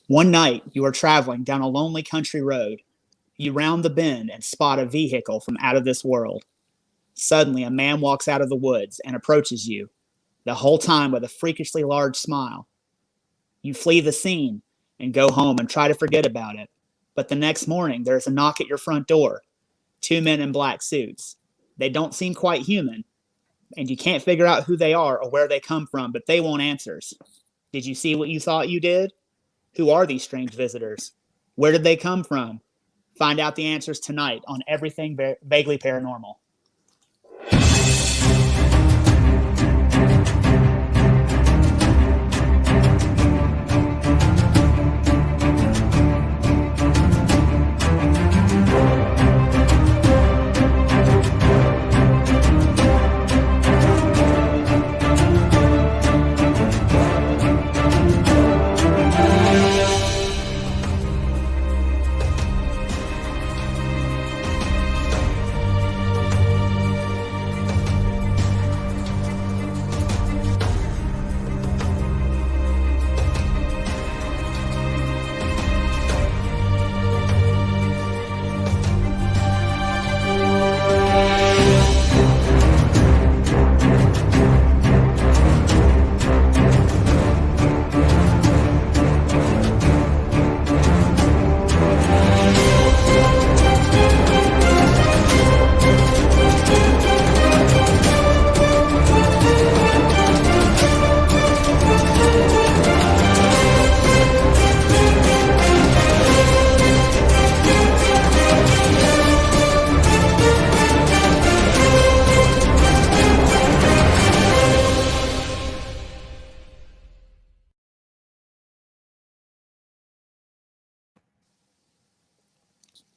One night, you are traveling down a lonely country road. You round the bend and spot a vehicle from out of this world. Suddenly, a man walks out of the woods and approaches you, the whole time with a freakishly large smile. You flee the scene and go home and try to forget about it. But the next morning, there's a knock at your front door. Two men in black suits. They don't seem quite human, and you can't figure out who they are or where they come from, but they want answers. Did you see what you thought you did? Who are these strange visitors? Where did they come from? Find out the answers tonight on Everything Vaguely Paranormal.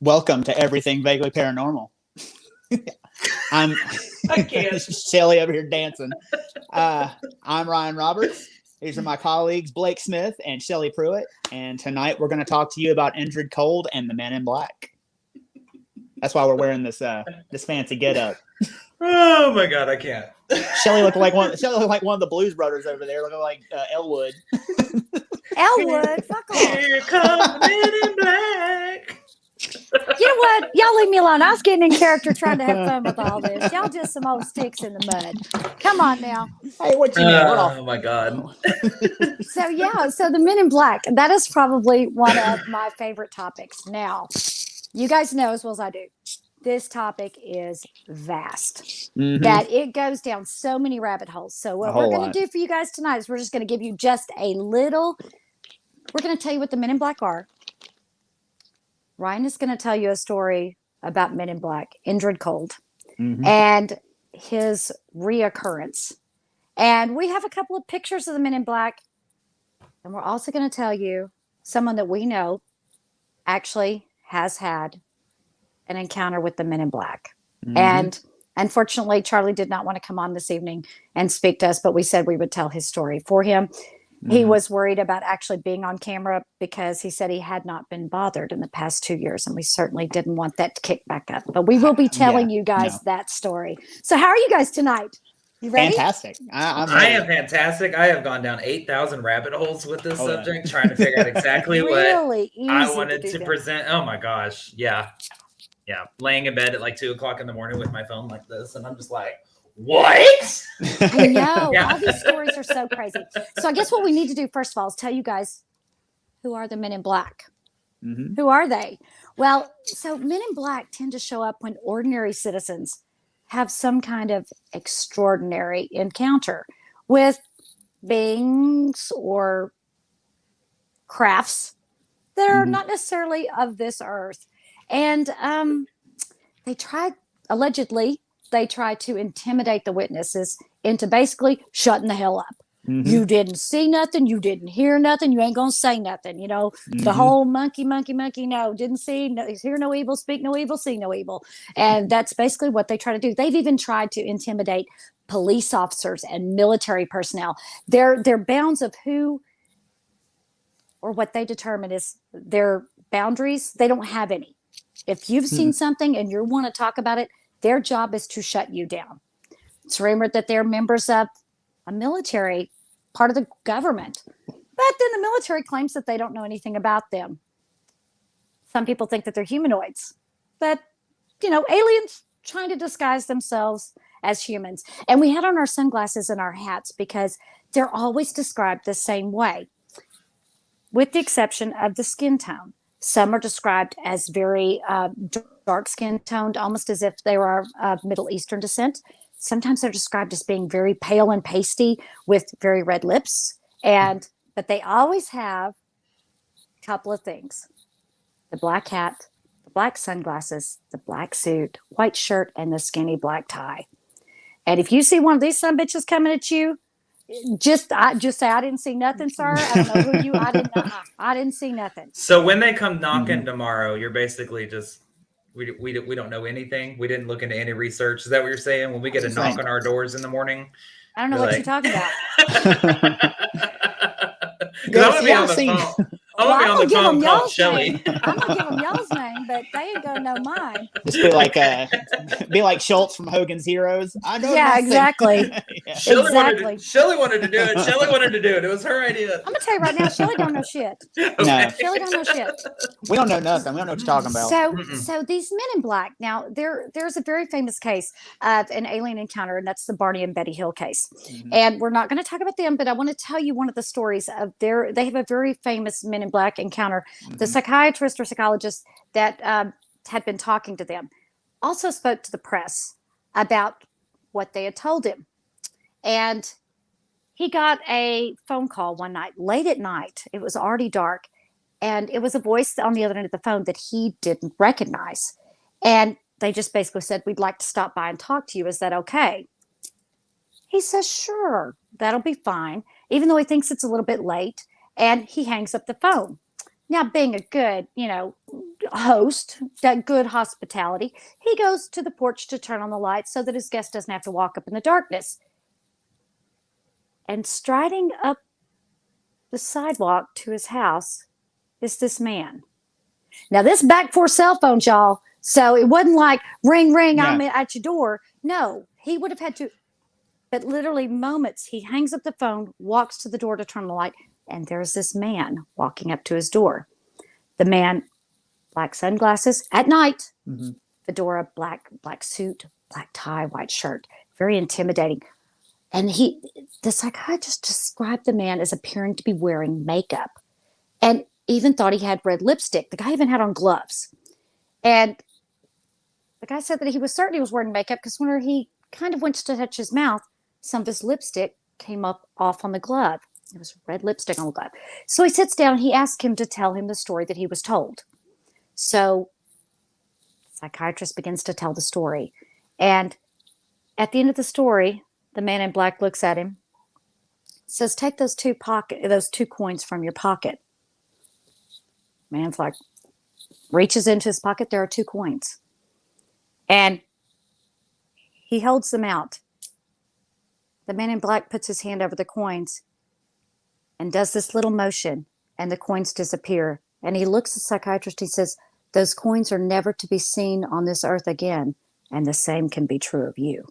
Welcome to Everything Vaguely Paranormal. I'm I can't. Shelly over here dancing. I'm Ryan Roberts. These are my colleagues, Blake Smith and Shelly Pruitt. And tonight we're going to talk to you about Indrid Cold and the Men in Black. That's why we're wearing this fancy getup. Oh my God, I can't. Shelly looked like one of the Blues Brothers over there, looking like Elwood. Elwood, fuck off. Here come the Men in Black. You know what? Y'all leave me alone. I was getting in character trying to have fun with all this. Y'all just some old sticks in the mud. Come on now. Hey, what you mean? Oh my God. So the Men in Black, that is probably one of my favorite topics. Now, you guys know as well as I do, this topic is vast. Mm-hmm. That it goes down so many rabbit holes. So what we're going to do for you guys tonight is we're just going to give you just a little, we're going to tell you what the Men in Black are. Ryan is going to tell you a story about Men in Black, Indrid Cold, and his reoccurrence. And we have a couple of pictures of the Men in Black. And we're also going to tell you someone that we know actually has had an encounter with the Men in Black. And unfortunately, Charlie did not want to come on this evening and speak to us, but we said we would tell his story for him. He was worried about actually being on camera because he said he had not been bothered in the past 2 years, and we certainly didn't want that to kick back up. But we will be telling you guys that story. So how are you guys tonight? You ready? Fantastic. I am fantastic. I have gone down 8,000 rabbit holes with this subject, trying to figure out exactly what I wanted to present. Oh my gosh. Yeah. Yeah. Laying in bed at like 2 o'clock in the morning with my phone like this. And I'm just like, what? I know. All these stories are so crazy. So I guess what we need to do first of all is tell you guys, who are the Men in Black? Who are they? Well, so Men in Black tend to show up when ordinary citizens have some kind of extraordinary encounter with beings or crafts that are not necessarily of this earth. And allegedly, they try to intimidate the witnesses into basically shutting the hell up. You didn't see nothing. You didn't hear nothing. You ain't going to say nothing. You know, the whole monkey, no, didn't see, no, hear no evil, speak no evil, see no evil. And that's basically what they try to do. They've even tried to intimidate police officers and military personnel. Their bounds of who or what they determine is their boundaries. They don't have any. If you've seen something and you want to talk about it, their job is to shut you down. It's rumored that they're members of a military, part of the government, But then the military claims that they don't know anything about them. Some people think that they're humanoids, but aliens trying to disguise themselves as humans. And we had on our sunglasses and our hats because they're always described the same way, with the exception of the skin tone. Some are described as very dark skin toned, almost as if they were of Middle Eastern descent. Sometimes they're described as being very pale and pasty with very red lips. But they always have a couple of things: the black hat, the black sunglasses, the black suit, white shirt, and the skinny black tie. And if you see one of these sumbitches coming at you, just say, I didn't see nothing, sir. I don't know who you. I didn't see nothing. So when they come knocking tomorrow, you're basically just we don't know anything. We didn't look into any research. Is that what you're saying? When we get a knock on our doors in the morning, I don't know what you're talking about. Because I'm gonna be on the phone. I'm gonna be on the phone called Shelly. I'm gonna give them y'all's name, but they ain't gonna know mine. Just be like Schultz from Hogan's Heroes. I know. Yeah, nothing. Exactly. Yeah. Shelly wanted to do it. Shelly wanted to do it. It was her idea. I'm gonna tell you right now, Shelly don't know shit. No, Shelly don't know shit. We don't know nothing. We don't know what you're talking about. So these men in black. Now there's a very famous case of an alien encounter, and that's the Barney and Betty Hill case. Mm-hmm. And we're not going to talk about them, but I want to tell you one of the stories of they have a very famous men in black encounter. Mm-hmm. The psychiatrist or psychologist that had been talking to them also spoke to the press about what they had told him. And he got a phone call one night, late at night. It was already dark. And it was a voice on the other end of the phone that he didn't recognize. And they just basically said, "We'd like to stop by and talk to you. Is that okay?" He says, "Sure, that'll be fine," even though he thinks it's a little bit late. And he hangs up the phone. Now, being a good, host, that good hospitality, he goes to the porch to turn on the lights so that his guest doesn't have to walk up in the darkness. And striding up the sidewalk to his house is this man. Now, this back for cell phones, y'all. So it wasn't like, ring, ring, I'm at your door. No, he would have had to, but literally moments, he hangs up the phone, walks to the door to turn the light, and there's this man walking up to his door. The man, black sunglasses at night, fedora, black suit, black tie, white shirt, very intimidating. And the psychiatrist described the man as appearing to be wearing makeup, and even thought he had red lipstick. The guy even had on gloves. And the guy said that he was certain he was wearing makeup because when he kind of went to touch his mouth, some of his lipstick came off on the glove. It was red lipstick on the glove. So he sits down and he asks him to tell him the story that he was told. So the psychiatrist begins to tell the story. And at the end of the story, the man in black looks at him, says, "Take those two coins from your pocket." Man's like, reaches into his pocket. There are 2 coins. And he holds them out. The man in black puts his hand over the coins and does this little motion, and the coins disappear. And he looks at the psychiatrist. He says, "Those coins are never to be seen on this earth again, and the same can be true of you."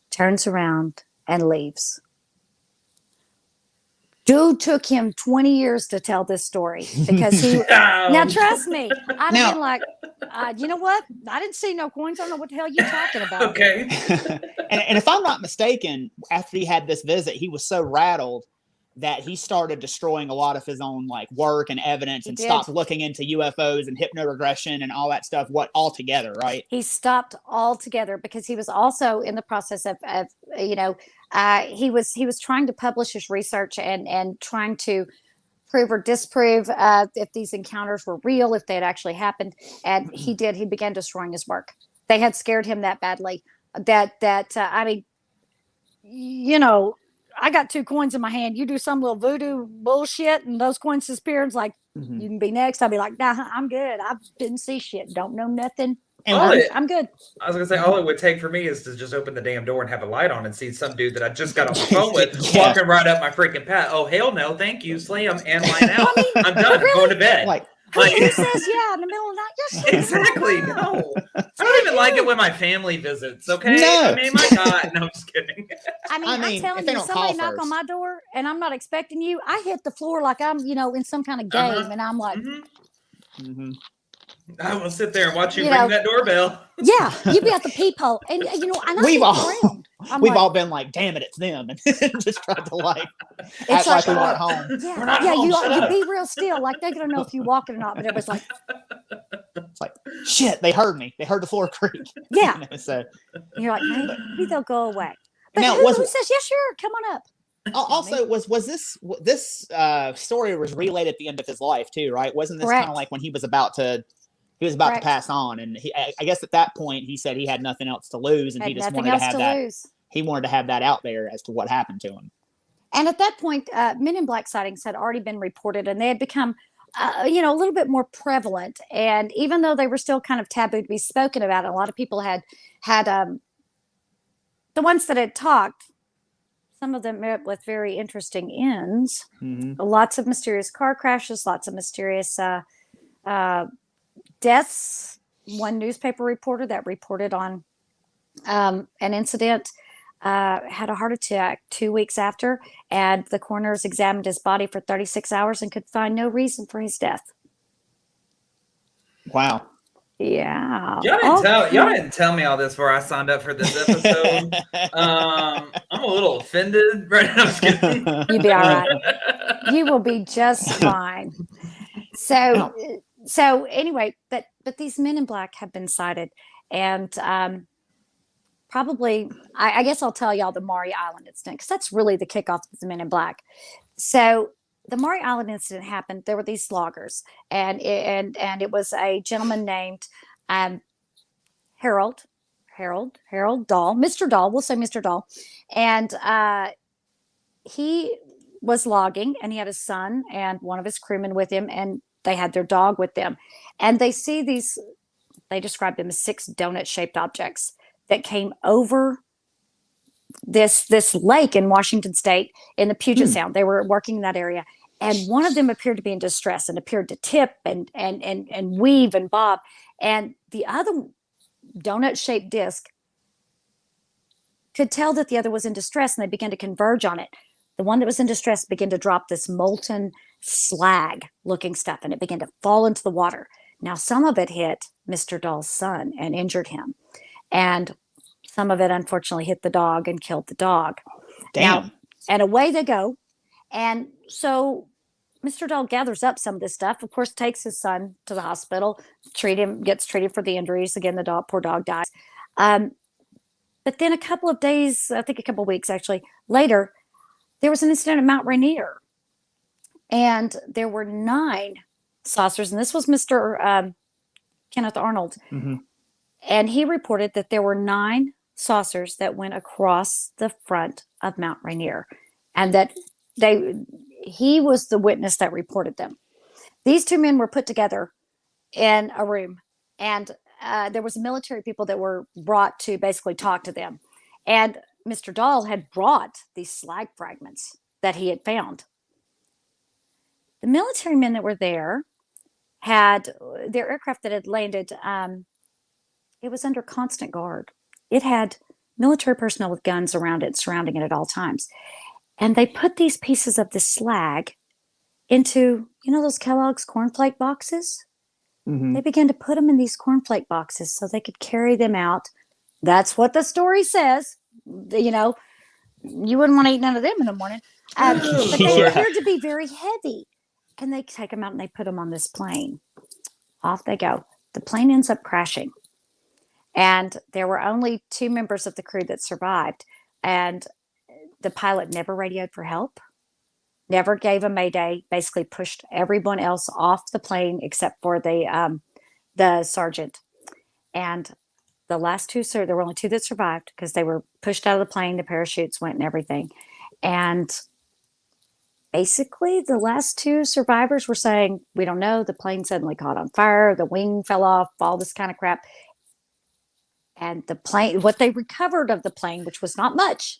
Turns around and leaves. Dude took him 20 years to tell this story because now trust me, I'd have been like, you know what? I didn't see no coins. I don't know what the hell you're talking about. Okay. and if I'm not mistaken, after he had this visit, he was so rattled that he started destroying a lot of his own work and evidence and stopped looking into UFOs and hypnoregression and all that stuff altogether, right? He stopped altogether because he was also in the process of he was trying to publish his research and trying to prove or disprove if these encounters were real, if they had actually happened. And he began destroying his work. They had scared him that badly I got 2 coins in my hand. You do some little voodoo bullshit and those coins disappear. It's like, you can be next. I'll be like, nah, I'm good. I didn't see shit. Don't know nothing. I'm good. I was going to say, all it would take for me is to just open the damn door and have a light on and see some dude that I just got off the phone with walking right up my freaking path. Oh, hell no. Thank you. Slam and line out. I'm done. Really? Going to bed. Who says in the middle of the night? Exactly. No. I don't even like it when my family visits. Okay, No. I mean, my God, no, I'm just kidding. I'm telling you, somebody knock on my door and I'm not expecting you. I hit the floor like I'm, in some kind of game, and I'm like. I will sit there and watch you ring that doorbell. Yeah, you'd be at the peephole, and and we've all been like, "Damn it, it's them," and just tried to act like we weren't home. Yeah, you be real still, like they're gonna know if you walking or not. But everybody's like, "It's like shit." They heard me. They heard the floor creak. Yeah. So you're like, maybe they'll go away. But now, who says, "Yeah, sure, come on up"? Also, was this story was relayed at the end of his life too, right? Wasn't this kind of like when he was about to pass on, and I guess at that point he said he had nothing else to lose, and he just wanted to have that. He wanted to have that out there as to what happened to him. And at that point, Men in Black sightings had already been reported, and they had become, a little bit more prevalent. And even though they were still kind of taboo to be spoken about, a lot of people had the ones that had talked. Some of them met with very interesting ends. Lots of mysterious car crashes, lots of mysterious deaths. One newspaper reporter that reported on an incident had a heart attack 2 weeks after, and the coroners examined his body for 36 hours and could find no reason for his death. Wow. Yeah. Y'all didn't tell me all this before I signed up for this episode. I'm a little offended right now. You'll be all right. You will be just fine. So anyway, but these Men in Black have been sighted, and probably I guess I'll tell y'all the Maury Island incident, because that's really the kickoff of the Men in Black. So the Maury Island incident happened. There were these loggers, and it was a gentleman named Harold Dahl, Mr. Dahl. We'll say Mr. Dahl, and he was logging, and he had his son and one of his crewmen with him, and they had their dog with them, and they see these. They described them as 6 donut-shaped objects that came over this lake in Washington State in the Puget Sound. They were working in that area, and one of them appeared to be in distress and appeared to tip and weave and bob, and the other donut-shaped disc could tell that the other was in distress, and they began to converge on it. The one that was in distress began to drop this molten slag-looking stuff, and it began to fall into the water. Now, some of it hit Mr. Dahl's son and injured him, and some of it unfortunately hit the dog and killed the dog. Damn. Now, and away they go. And so Mr. Dahl gathers up some of this stuff, of course, takes his son to the hospital, gets treated for the injuries. Again, the poor dog dies. But then a couple of days, I think a couple of weeks actually later, there was an incident at Mount Rainier. And there were 9 saucers, and this was Mr. Kenneth Arnold. And he reported that there were 9 saucers that went across the front of Mount Rainier, and that he was the witness that reported them. These 2 men were put together in a room, and there was military people that were brought to basically talk to them. And Mr. Dahl had brought these slag fragments that he had found. The military men that were there had their aircraft that had landed. It was under constant guard. It had military personnel with guns around it, surrounding it at all times. And they put these pieces of the slag into, those Kellogg's cornflake boxes? They began to put them in these cornflake boxes so they could carry them out. That's what the story says. You wouldn't want to eat none of them in the morning. But they appeared to be very heavy. And they take them out and they put them on this plane. Off they go. The plane ends up crashing. And there were only 2 members of the crew that survived. And the pilot never radioed for help, never gave a mayday, basically pushed everyone else off the plane except for the sergeant. And the last 2, there were only 2 that survived because they were pushed out of the plane. The parachutes went and everything. And basically, the last 2 survivors were saying, we don't know. The plane suddenly caught on fire. The wing fell off, all this kind of crap. And the plane, what they recovered of the plane, which was not much,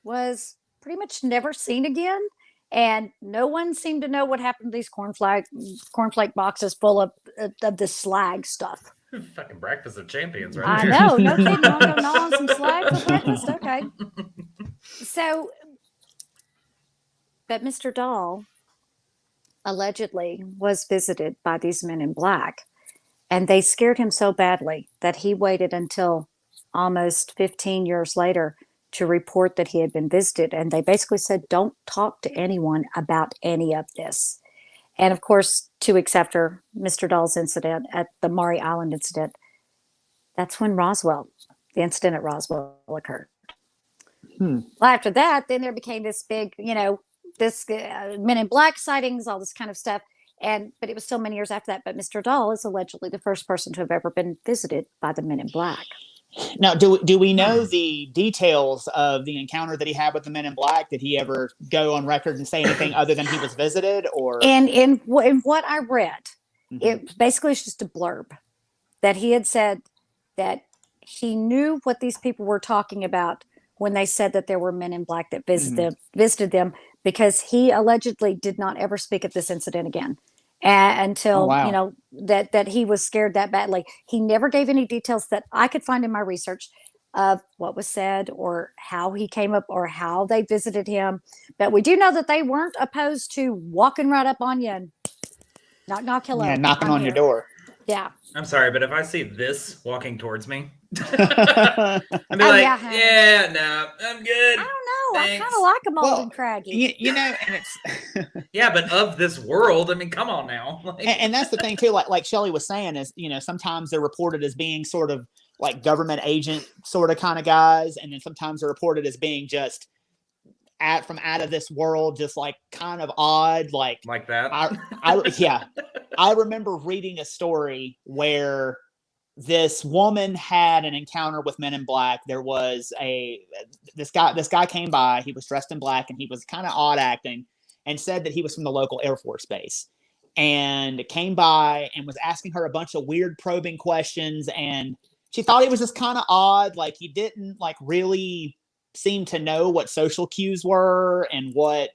was pretty much never seen again. And no one seemed to know what happened to these cornflake boxes full of the slag stuff. Fucking breakfast of champions, right? I know, no kidding. I'll go gnaw on some slag for breakfast. Okay. So, but Mr. Dahl allegedly was visited by these men in black, and they scared him so badly that he waited until almost 15 years later to report that he had been visited. And they basically said, don't talk to anyone about any of this. And of course, 2 weeks after Mr. Dahl's incident at the Maury Island incident, that's when the incident at Roswell occurred. Well, after that, then there became this big, this Men in Black sightings, all this kind of stuff. But it was still many years after that. But Mr. Dahl is allegedly the first person to have ever been visited by the Men in Black. Now, do we know the details of the encounter that he had with the Men in Black? Did he ever go on record and say anything other than he was visited? Or in what I read, it basically is just a blurb that he had said that he knew what these people were talking about when they said that there were Men in Black that visited them, because he allegedly did not ever speak of this incident again until, that he was scared that badly. He never gave any details that I could find in my research of what was said or how he came up or how they visited him. But we do know that they weren't opposed to walking right up on you and knock, hello. Yeah, knocking on your door. Yeah. I'm sorry, but if I see this walking towards me, I'd be no, I'm good. I don't know. Thanks. I kind of like them old and craggy. And it's yeah, but of this world, I mean, come on now. And that's the thing too. Like Shelley was saying, is sometimes they're reported as being sort of like government agent sort of kind of guys, and then sometimes they're reported as being just from out of this world, just like kind of odd, like that. I remember reading a story where this woman had an encounter with Men in Black. There was this guy came by. He was dressed in black and he was kind of odd acting, and said that he was from the local Air Force base, and came by and was asking her a bunch of weird probing questions. And she thought he was just kind of odd. Like he didn't like really seem to know what social cues were and what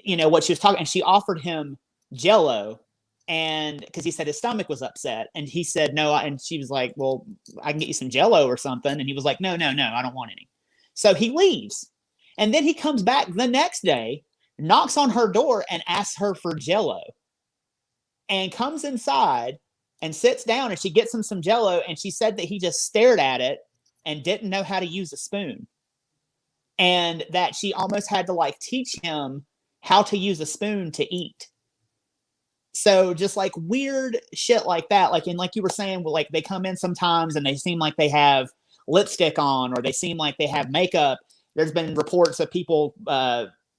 she was talking. And she offered him Jell-O, and because he said his stomach was upset, and he said no, and she was like, well, I can get you some Jell-O or something. And he was like, no, I don't want any. So he leaves, and then he comes back the next day, knocks on her door and asks her for Jell-O, and comes inside and sits down, and she gets him some Jell-O, and she said that he just stared at it and didn't know how to use a spoon, and that she almost had to like teach him how to use a spoon to eat. So just like weird shit like that. Like, and like you were saying, like they come in sometimes and they seem like they have lipstick on, or they seem like they have makeup. There's been reports of people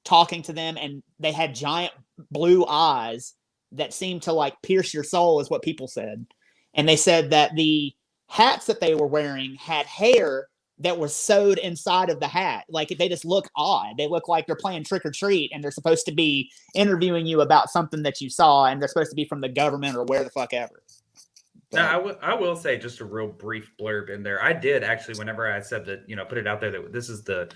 talking to them, and they had giant blue eyes that seemed to like pierce your soul, is what people said. And they said that the hats that they were wearing had hair that was sewed inside of the hat. Like they just look odd. They look like they're playing trick or treat, and they're supposed to be interviewing you about something that you saw, and they're supposed to be from the government or where the fuck ever. Now, I will say just a real brief blurb in there. I did actually, whenever I said that, put it out there that this is the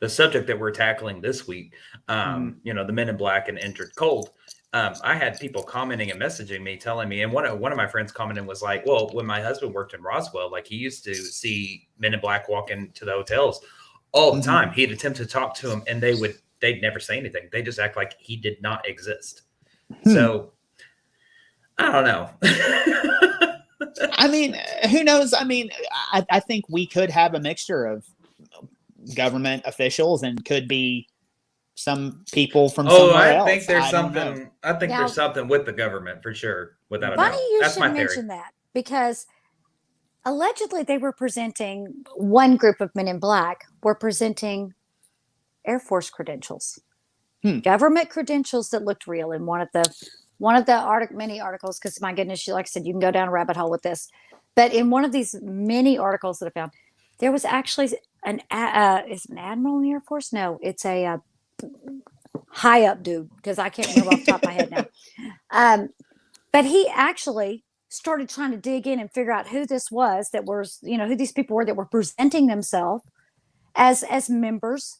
subject that we're tackling this week, the Men in Black and Indrid Cold. I had people commenting and messaging me, telling me, and one of my friends commented was like, well, when my husband worked in Roswell, like he used to see Men in Black walk into the hotels all the time. He'd attempt to talk to him, and they'd never say anything. They just act like he did not exist. So I don't know. I mean, who knows? I mean, I think we could have a mixture of government officials, and could be some people from somewhere else. I think there's something. I think there's something with the government for sure. Without a doubt. Funny you should mention that, because allegedly they were presenting, one group of Men in Black were presenting Air Force credentials, government credentials that looked real. In one of the many articles, because my goodness, like I said, you can go down a rabbit hole with this. But in one of these many articles that I found, there was actually is it an admiral in the Air Force? No, it's a high up dude, because I can't remember off the top of my head now. But he actually started trying to dig in and figure out who this was that was, who these people were that were presenting themselves as members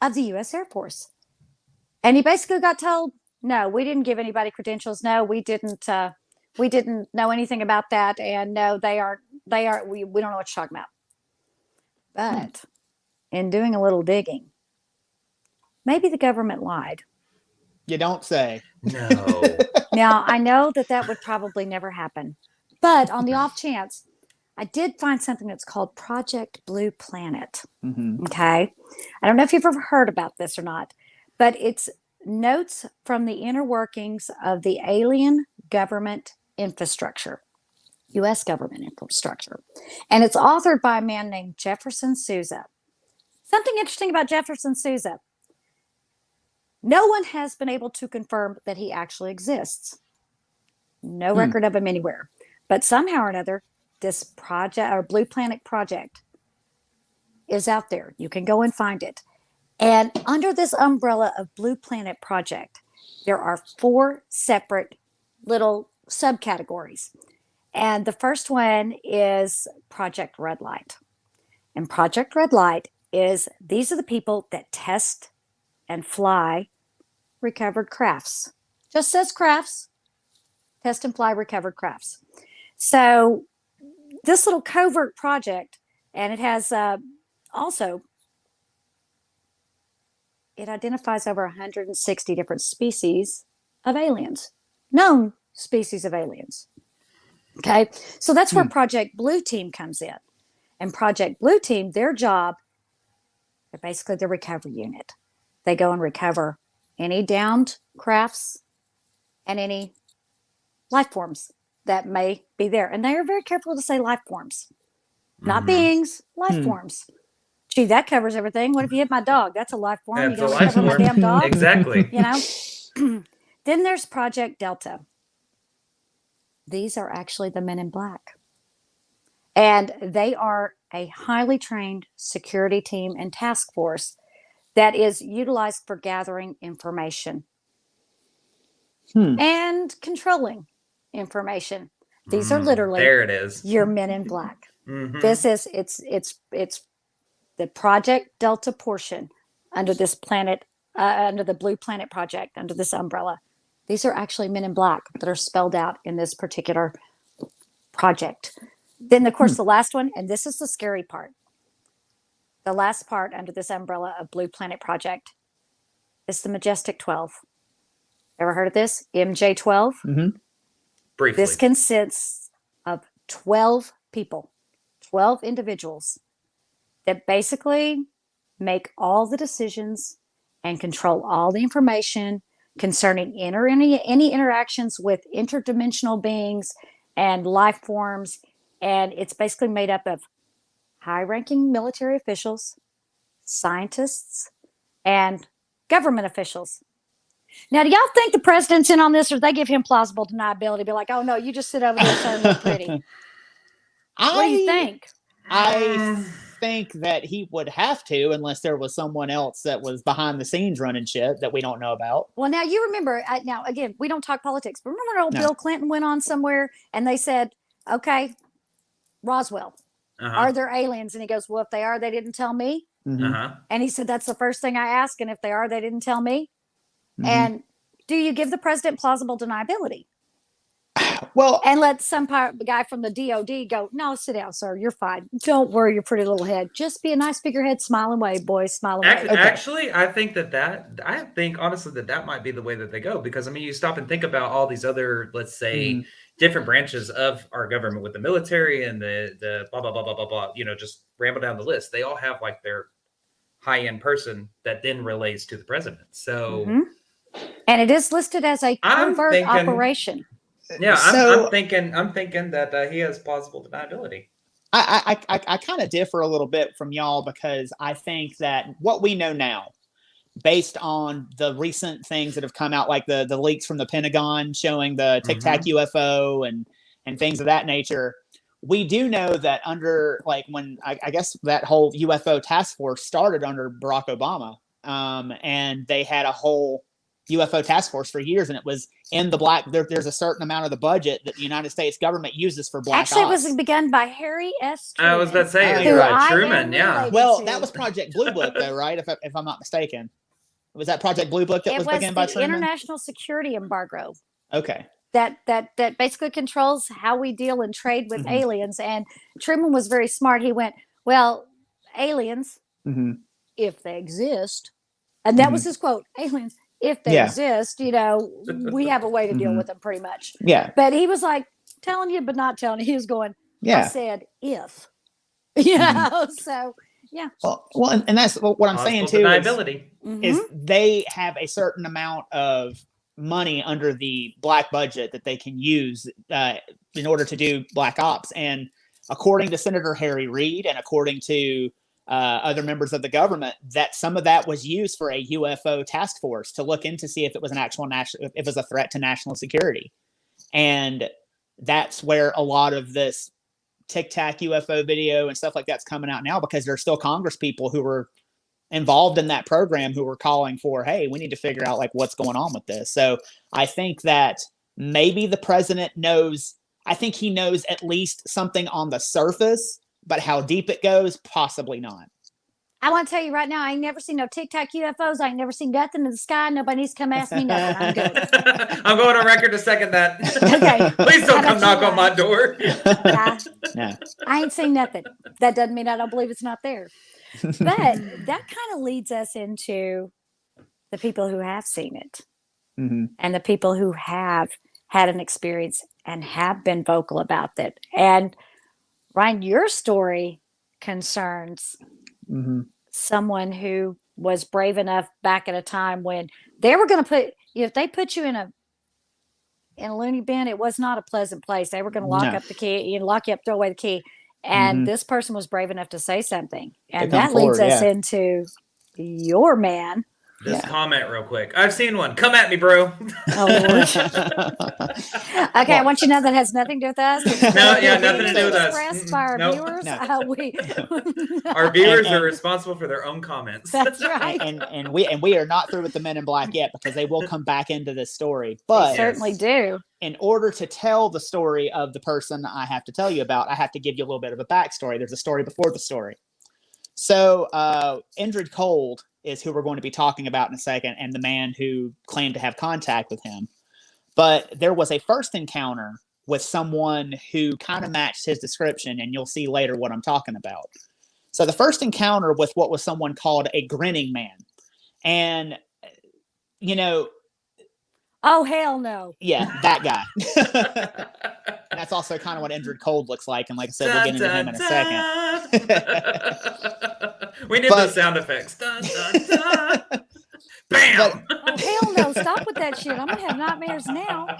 of the U.S. Air Force. And he basically got told, no, we didn't give anybody credentials. No, we didn't know anything about that. And no, we don't know what you're talking about. But in doing a little digging, maybe the government lied. You don't say. No. Now, I know that would probably never happen. But on the off chance, I did find something that's called Project Blue Planet. Mm-hmm. Okay. I don't know if you've ever heard about this or not, but it's notes from the inner workings of the alien government infrastructure, U.S. government infrastructure. And it's authored by a man named Jefferson Sousa. Something interesting about Jefferson Sousa. No one has been able to confirm that he actually exists. No record of him anywhere. But somehow or another, this project or Blue Planet project is out there. You can go and find it. And under this umbrella of Blue Planet project, there are 4 separate little subcategories. And the first one is Project Red Light. And Project Red Light these are the people that test and fly recovered crafts. Just says crafts. Test and fly recovered crafts. So this little covert project, and it has also, it identifies over 160 different species of aliens, known species of aliens. Okay, so that's where Project Blue Team comes in. And Project Blue Team, their job, they're basically the recovery unit. They go and recover any downed crafts and any life forms that may be there. And they are very careful to say life forms, not beings, life forms. Gee, that covers everything. What if you hit my dog? That's a life form. That's you don't recover my damn dog? Exactly. You know? Then there's Project Delta. These are actually the Men in Black. And they are a highly trained security team and task force that is utilized for gathering information and controlling information. These are literally there it is. Your Men in Black. This is it's the Project Delta portion under this planet, under the Blue Planet project, under this umbrella. These are actually Men in Black that are spelled out in this particular project. Then, of course, the last one, and this is the scary part. The last part under this umbrella of Blue Planet project is the Majestic 12. Ever heard of this? MJ12? Briefly. This consists of 12 people, 12 individuals that basically make all the decisions and control all the information concerning any interactions with interdimensional beings and life forms. And it's basically made up of high-ranking military officials, scientists, and government officials. Now, do y'all think the president's in on this, or they give him plausible deniability? Be like, oh, no, you just sit over there and look pretty. What do you think? I think that he would have to, unless there was someone else that was behind the scenes running shit that we don't know about. Well, now you remember, now, again, we don't talk politics, but remember old Bill Clinton went on somewhere and they said, okay, Roswell, are there aliens? And he goes, well, if they are, they didn't tell me. And he said, that's the first thing I ask. And if they are, they didn't tell me. And do you give the president plausible deniability? Well, and let some guy from the DOD go, no, sit down, sir. You're fine. Don't worry your pretty little head. Just be a nice figurehead. Smile and wave, boys. Smile and wave. Actually, I think I think honestly that might be the way that they go, because I mean, you stop and think about all these other, let's say, different branches of our government with the military and the blah blah blah blah blah blah. You know, just ramble down the list. They all have like their high-end person that then relates to the president. So, and it is listed as a covert operation. Yeah, I'm thinking that he has plausible deniability. I kind of differ a little bit from y'all, because I think that what we know now, based on the recent things that have come out, like the leaks from the Pentagon showing the Tic Tac UFO and things of that nature, we do know that under, like, when I guess that whole UFO task force started under Barack Obama, and they had a whole UFO task force for years, and it was in the black. There's a certain amount of the budget that the United States government uses for black ops. Actually, it was begun by Harry S. Truman. I was about to say, Truman. Yeah. Well, that was Project Blue Book, though, right? If I'm not mistaken. Was that Project Blue Book that was begun by Truman? International security embargo. Okay. That basically controls how we deal and trade with aliens. And Truman was very smart. He went, well, aliens, if they exist, and that was his quote, aliens, if they exist, you know, we have a way to deal with them pretty much. Yeah. But he was like, telling you, but not telling you. He was going, I said, if. So, yeah. Well, and that's what I'm saying, too, is they have a certain amount of money under the black budget that they can use in order to do black ops. And according to Senator Harry Reid and according to other members of the government, that some of that was used for a UFO task force to look into see if it was an actual if it was a threat to national security. And that's where a lot of this Tic Tac UFO video and stuff like that's coming out now, because there's still Congress people who were involved in that program who were calling for, hey, we need to figure out like what's going on with this. So I think that maybe the president knows, I think he knows at least something on the surface, but how deep it goes, possibly not. I want to tell you right now, I ain't never seen no Tic Tac UFOs. I ain't never seen nothing in the sky. Nobody needs to come ask me nothing. I'm good. I'm going on record to second that. Okay. Please don't come knock on my door. No. I ain't seen nothing. That doesn't mean I don't believe it's not there. But that kind of leads us into the people who have seen it and the people who have had an experience and have been vocal about it. And Ryan, your story concerns someone who was brave enough back at a time when they were going to put, if they put you in a loony bin, it was not a pleasant place. They were going to lock up the key, lock you up, throw away the key. And this person was brave enough to say something. And that leads us into your man. This comment real quick. I've seen one. Come at me, bro. Oh, Lord. Okay, I want you to know that has nothing to do with us. Nothing to do with us. Expressed by our viewers. Our viewers are responsible for their own comments. That's right. And we are not through with the Men in Black yet, because they will come back into this story. But they certainly do. In order to tell the story of the person I have to tell you about, I have to give you a little bit of a backstory. There's a story before the story. So Indrid Cold is who we're going to be talking about in a second, and the man who claimed to have contact with him. But there was a first encounter with someone who kind of matched his description, and you'll see later what I'm talking about. So the first encounter with what was someone called a Grinning Man. And, oh, hell no. Yeah, that guy. That's also kind of what Indrid Cold looks like. And like I said, we'll get into him in a second. We need those sound effects. Dun, dun, dun. Bam! Oh, hell no. Stop with that shit. I'm going to have nightmares now. Why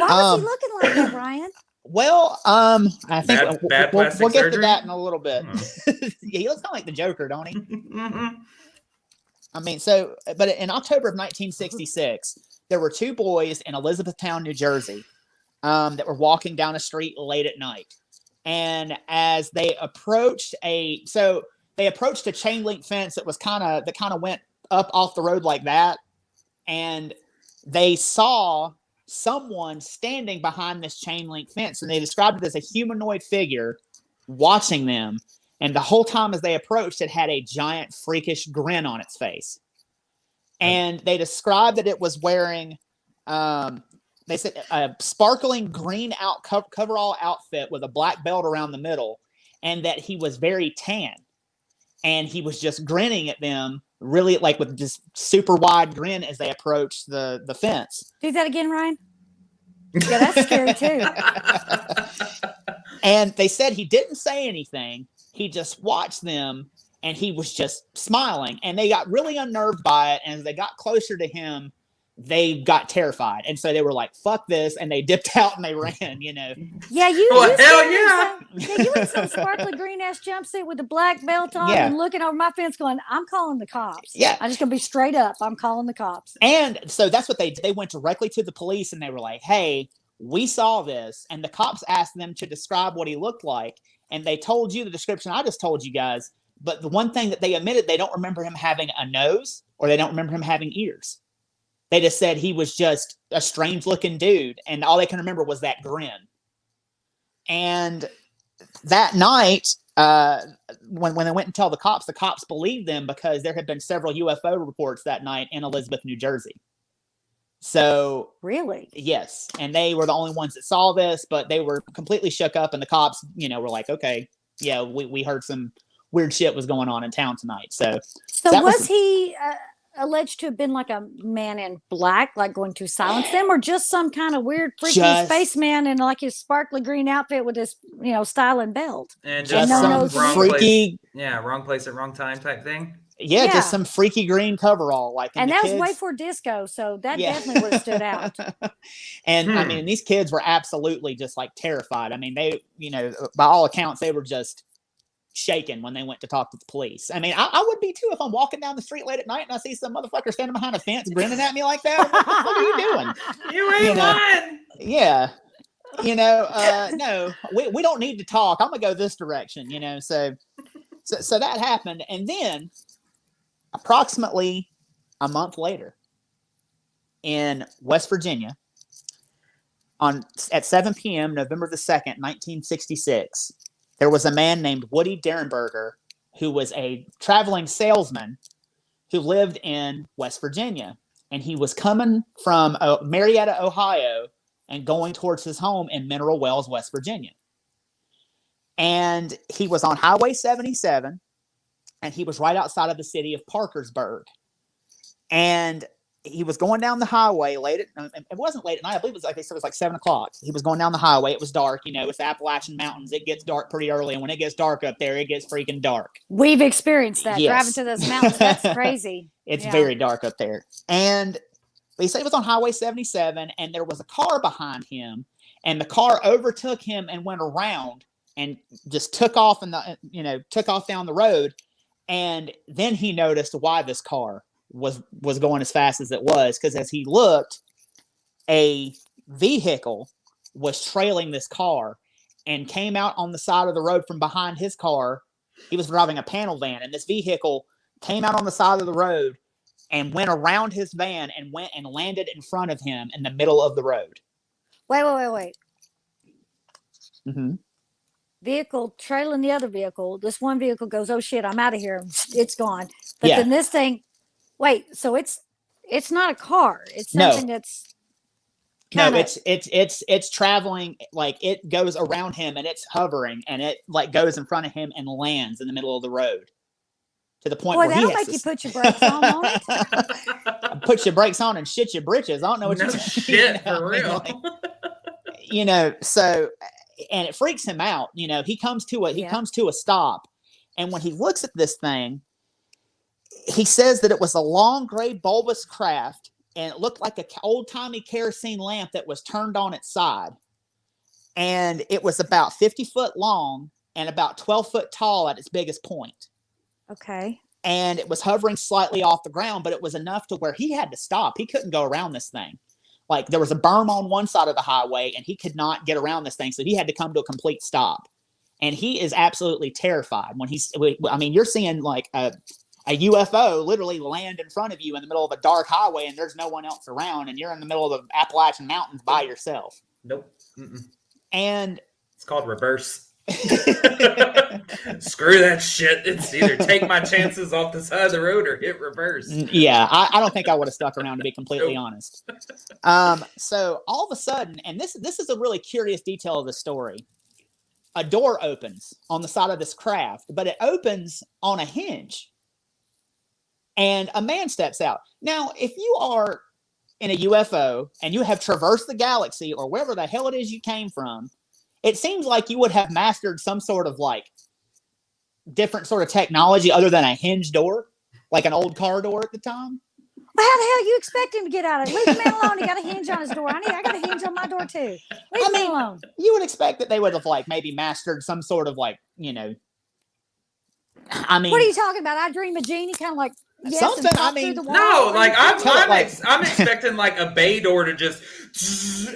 was he looking like that, Ryan? Well, I think we'll get to that in a little bit. Yeah, he looks kind of like the Joker, don't he? I mean, but in October of 1966, there were two boys in Elizabethtown, New Jersey, that were walking down a street late at night. And as they approached a chain link fence that kind of went up off the road like that. And they saw someone standing behind this chain link fence, and they described it as a humanoid figure watching them. And the whole time as they approached, it had a giant freakish grin on its face. And they described that it was wearing, they said, a sparkling green coverall outfit with a black belt around the middle, and that he was very tan. And he was just grinning at them, really like with this super wide grin as they approached the fence. Do that again, Ryan. Yeah, that's scary too. And they said he didn't say anything. He just watched them, and he was just smiling. And they got really unnerved by it. And as they got closer to him, they got terrified. And so they were like, fuck this. And they dipped out and they ran, Yeah, hell yeah. You in some sparkly green ass jumpsuit with a black belt on and looking over my fence going, I'm calling the cops. Yeah. I'm just going to be straight up. I'm calling the cops. And so that's what they went directly to the police, and they were like, hey, we saw this. And the cops asked them to describe what he looked like. And they told you the description I just told you guys. But the one thing that they admitted, they don't remember him having a nose, or they don't remember him having ears. They just said he was just a strange looking dude. And all they can remember was that grin. And that night, when they went and tell the cops believed them because there had been several UFO reports that night in Elizabeth, New Jersey. So really, yes, and they were the only ones that saw this, but they were completely shook up, and the cops, were like, okay, yeah, we heard some weird shit was going on in town tonight. So was he alleged to have been like a man in black, like going to silence them, or just some kind of weird freaky spaceman in like his sparkly green outfit with his style and belt, and just wrong freaky place, wrong place at wrong time type thing? Yeah, just some freaky green coverall, and that was way for disco, so that definitely would have stood out. And I mean, these kids were absolutely just like terrified. I mean, they, by all accounts, they were just shaken when they went to talk to the police. I mean, I would be too if I'm walking down the street late at night and I see some motherfucker standing behind a fence grinning at me like that. What the fuck are you doing? You ain't lying. Yeah. No, we don't need to talk. I'm gonna go this direction. So that happened, and then approximately a month later, in West Virginia, at 7 p.m., November the 2nd, 1966, there was a man named Woody Derenberger who was a traveling salesman who lived in West Virginia. And he was coming from Marietta, Ohio, and going towards his home in Mineral Wells, West Virginia. And he was on Highway 77, and he was right outside of the city of Parkersburg. And he was going down the highway it wasn't late at night. I believe it was like they said, it was like 7 o'clock. He was going down the highway. It was dark. It's the Appalachian Mountains. It gets dark pretty early. And when it gets dark up there, it gets freaking dark. We've experienced that. Yes. Driving to those mountains. That's crazy. It's very dark up there. And he said he was on Highway 77, and there was a car behind him, and the car overtook him and went around and just took off took off down the road. And then he noticed why this car was going as fast as it was, because as he looked, a vehicle was trailing this car and came out on the side of the road from behind his car. He was driving a panel van, and this vehicle came out on the side of the road and went around his van and went and landed in front of him in the middle of the road. Wait. Mm-hmm. Vehicle trailing the other vehicle. This one vehicle goes, oh shit, I'm out of here. It's gone. But then this thing, so it's not a car. It's something that's it's traveling, like it goes around him and it's hovering, and it like goes in front of him and lands in the middle of the road. To the point where that'll make you put your brakes on, won't it? Put your brakes on and shit your britches. I don't know what you're shit for real. So, and it freaks him out. He comes to a stop, and when he looks at this thing, he says that it was a long gray bulbous craft, and it looked like an old-timey kerosene lamp that was turned on its side. And it was about 50 foot long and about 12 foot tall at its biggest point. Okay. And it was hovering slightly off the ground, but it was enough to where he had to stop. He couldn't go around this thing. Like, there was a berm on one side of the highway, and he could not get around this thing. So he had to come to a complete stop. And he is absolutely terrified when you're seeing like a UFO literally land in front of you in the middle of a dark highway, and there's no one else around, and you're in the middle of the Appalachian Mountains by yourself. Nope. Mm-mm. And it's called reverse. Screw that shit. It's either take my chances off the side of the road or hit reverse. Yeah, I don't think I would have stuck around, to be completely honest. So all of a sudden, and this is a really curious detail of the story, a door opens on the side of this craft, but it opens on a hinge, and a man steps out. Now, if you are in a UFO and you have traversed the galaxy or wherever the hell it is you came from, it seems like you would have mastered some sort of like different sort of technology other than a hinge door, like an old car door at the time. Well, how the hell you expect him to get out of it? Leave the man alone. He got a hinge on his door. I got a hinge on my door too. Leave me alone. You would expect that they would have like maybe mastered some sort of like, what are you talking about? I Dream of Jeannie, kind of like something. No, like I'm expecting like a bay door to just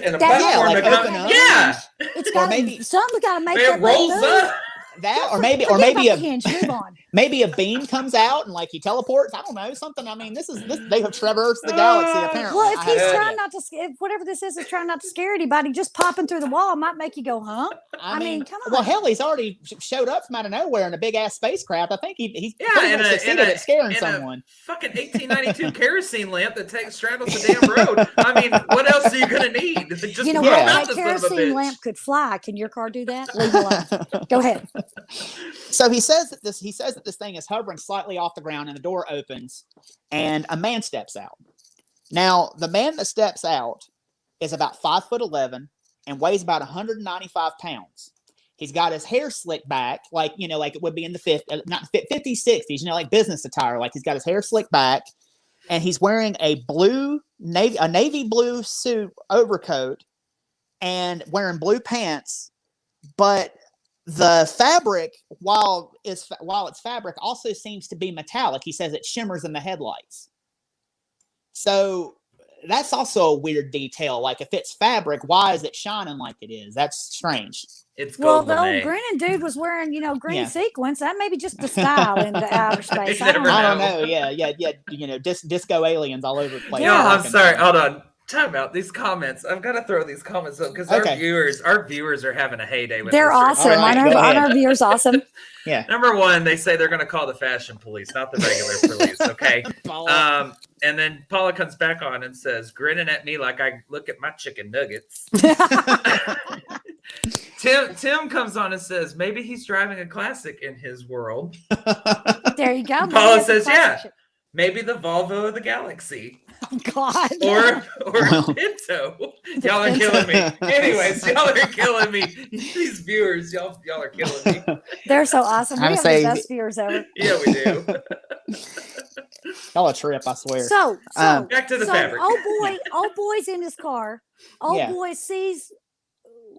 and a platform to come. Yeah, it's got something's got to make it rolls up. That or maybe a hinge. Move on. Maybe a beam comes out and like he teleports. I don't know, something. I mean, this they have traversed the galaxy apparently. Well, if he's trying not to, if whatever this is trying not to scare anybody, just popping through the wall might make you go, huh? I mean, come on. Well, hell, he's already showed up from out of nowhere in a big ass spacecraft. I think he's succeeded at scaring someone. Fucking 1892 kerosene lamp that straddles the damn road. I mean, what else are you gonna need? Just that kerosene lamp could fly. Can your car do that? Leave it alone. Go ahead. So he says that this thing is hovering slightly off the ground, and the door opens, and a man steps out. Now, the man that steps out is about 5'11" and weighs about 195 pounds. He's got his hair slicked back, like it would be in the 50s, 60s, like business attire. Like he's got his hair slicked back, and he's wearing a navy blue suit overcoat, and wearing blue pants, but the fabric, while it's fabric, also seems to be metallic. He says it shimmers in the headlights. So that's also a weird detail. Like if it's fabric, why is it shining like it is? That's strange. It's the old grinning dude was wearing, green sequins. That may be just the style in the outer space. I don't know. Yeah. Disco aliens all over the place. Yeah, I'm sorry. Hold on. Time out. These comments. I've got to throw these comments up because our viewers are having a heyday with They're awesome. Right, our viewers awesome. Yeah. Number one, they say they're going to call the fashion police, not the regular police. Okay. And then Paula comes back on and says, grinning at me like I look at my chicken nuggets. Tim comes on and says, maybe he's driving a classic in his world. There you go. Paula says, maybe the Volvo of the Galaxy. God. Or Pinto. Y'all are killing me. Anyways, y'all are killing me. These viewers, y'all are killing me. They're so awesome. We have the best viewers ever. Yeah, we do. Y'all a trip, I swear. So back to the fabric. Old boy's in his car. Boy sees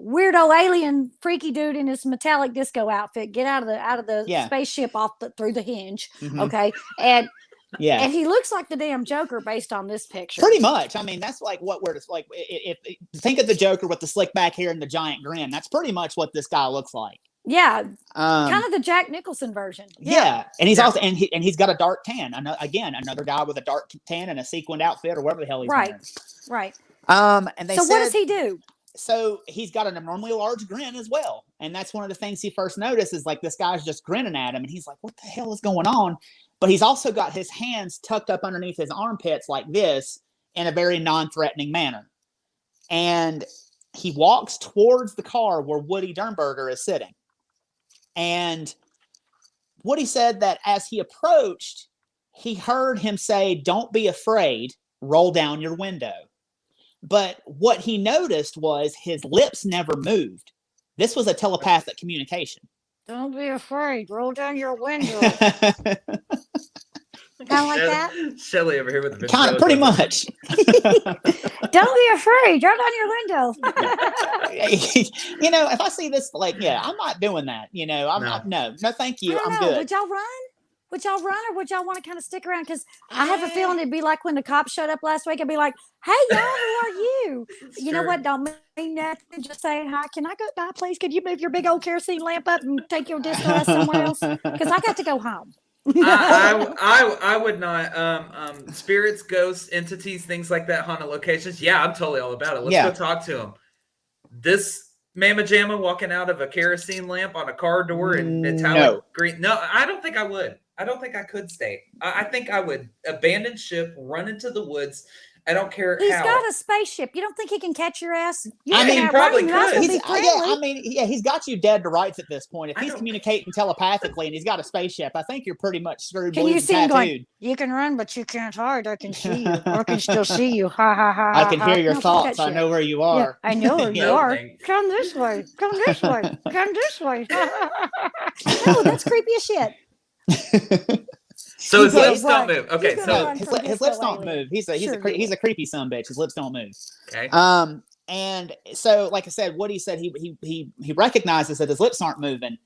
weirdo alien freaky dude in his metallic disco outfit get out of the spaceship through the hinge. Mm-hmm. Okay. And he looks like the damn Joker based on this picture. Pretty much. I mean, that's like what we're like. If think of the Joker with the slick back hair and the giant grin. That's pretty much what this guy looks like. Yeah, kind of the Jack Nicholson version. Yeah, and he's also and he's got a dark tan. Another guy with a dark tan and a sequined outfit or whatever the hell he's wearing. Right. And they so what does he do? So he's got an abnormally large grin as well, and that's one of the things he first noticed is like this guy's just grinning at him, and he's like, "What the hell is going on?" But he's also got his hands tucked up underneath his armpits like this in a very non-threatening manner. And he walks towards the car where Woody Dernberger is sitting. And Woody said that as he approached, he heard him say, "Don't be afraid, roll down your window." But what he noticed was his lips never moved. This was a telepathic communication. Don't be afraid. Roll down your window. Kind of like that? Shelly over here with the kind of pretty much. Don't be afraid. Roll down your window. If I see this, I'm not doing that. I'm not. No, thank you. I'm good. Would y'all run? Would y'all run or would y'all want to kind of stick around? Because I have a feeling it'd be like when the cops showed up last week. I'd be like, "Hey, y'all, who are you?" You know what? Don't mean nothing. Just saying hi. Can I go by, please? Could you move your big old kerosene lamp up and take your disco somewhere else? Because I got to go home. I would not. Spirits, ghosts, entities, things like that, haunted locations. Yeah, I'm totally all about it. Let's go talk to him. This Mama Jamma walking out of a kerosene lamp on a car door in metallic green. No, I don't think I would. I don't think I could stay. I think I would abandon ship, run into the woods. I don't care He's got a spaceship. You don't think he can catch your ass? He probably could. He's got you dead to rights at this point. If he's communicating telepathically and he's got a spaceship, I think you're pretty much screwed. Can you see him going, "You can run, but you can't hide. I can see you. I can still see you. Ha, ha, ha, I can hear your thoughts. I know where you are. Yeah, I know where you are. Come this way. Come this way. Come this way." No, that's creepy as shit. So his lips don't move. Okay, so his lips don't move. He's a creepy sumbitch. His lips don't move. Okay. And so, like I said, Woody said he recognizes that his lips aren't moving,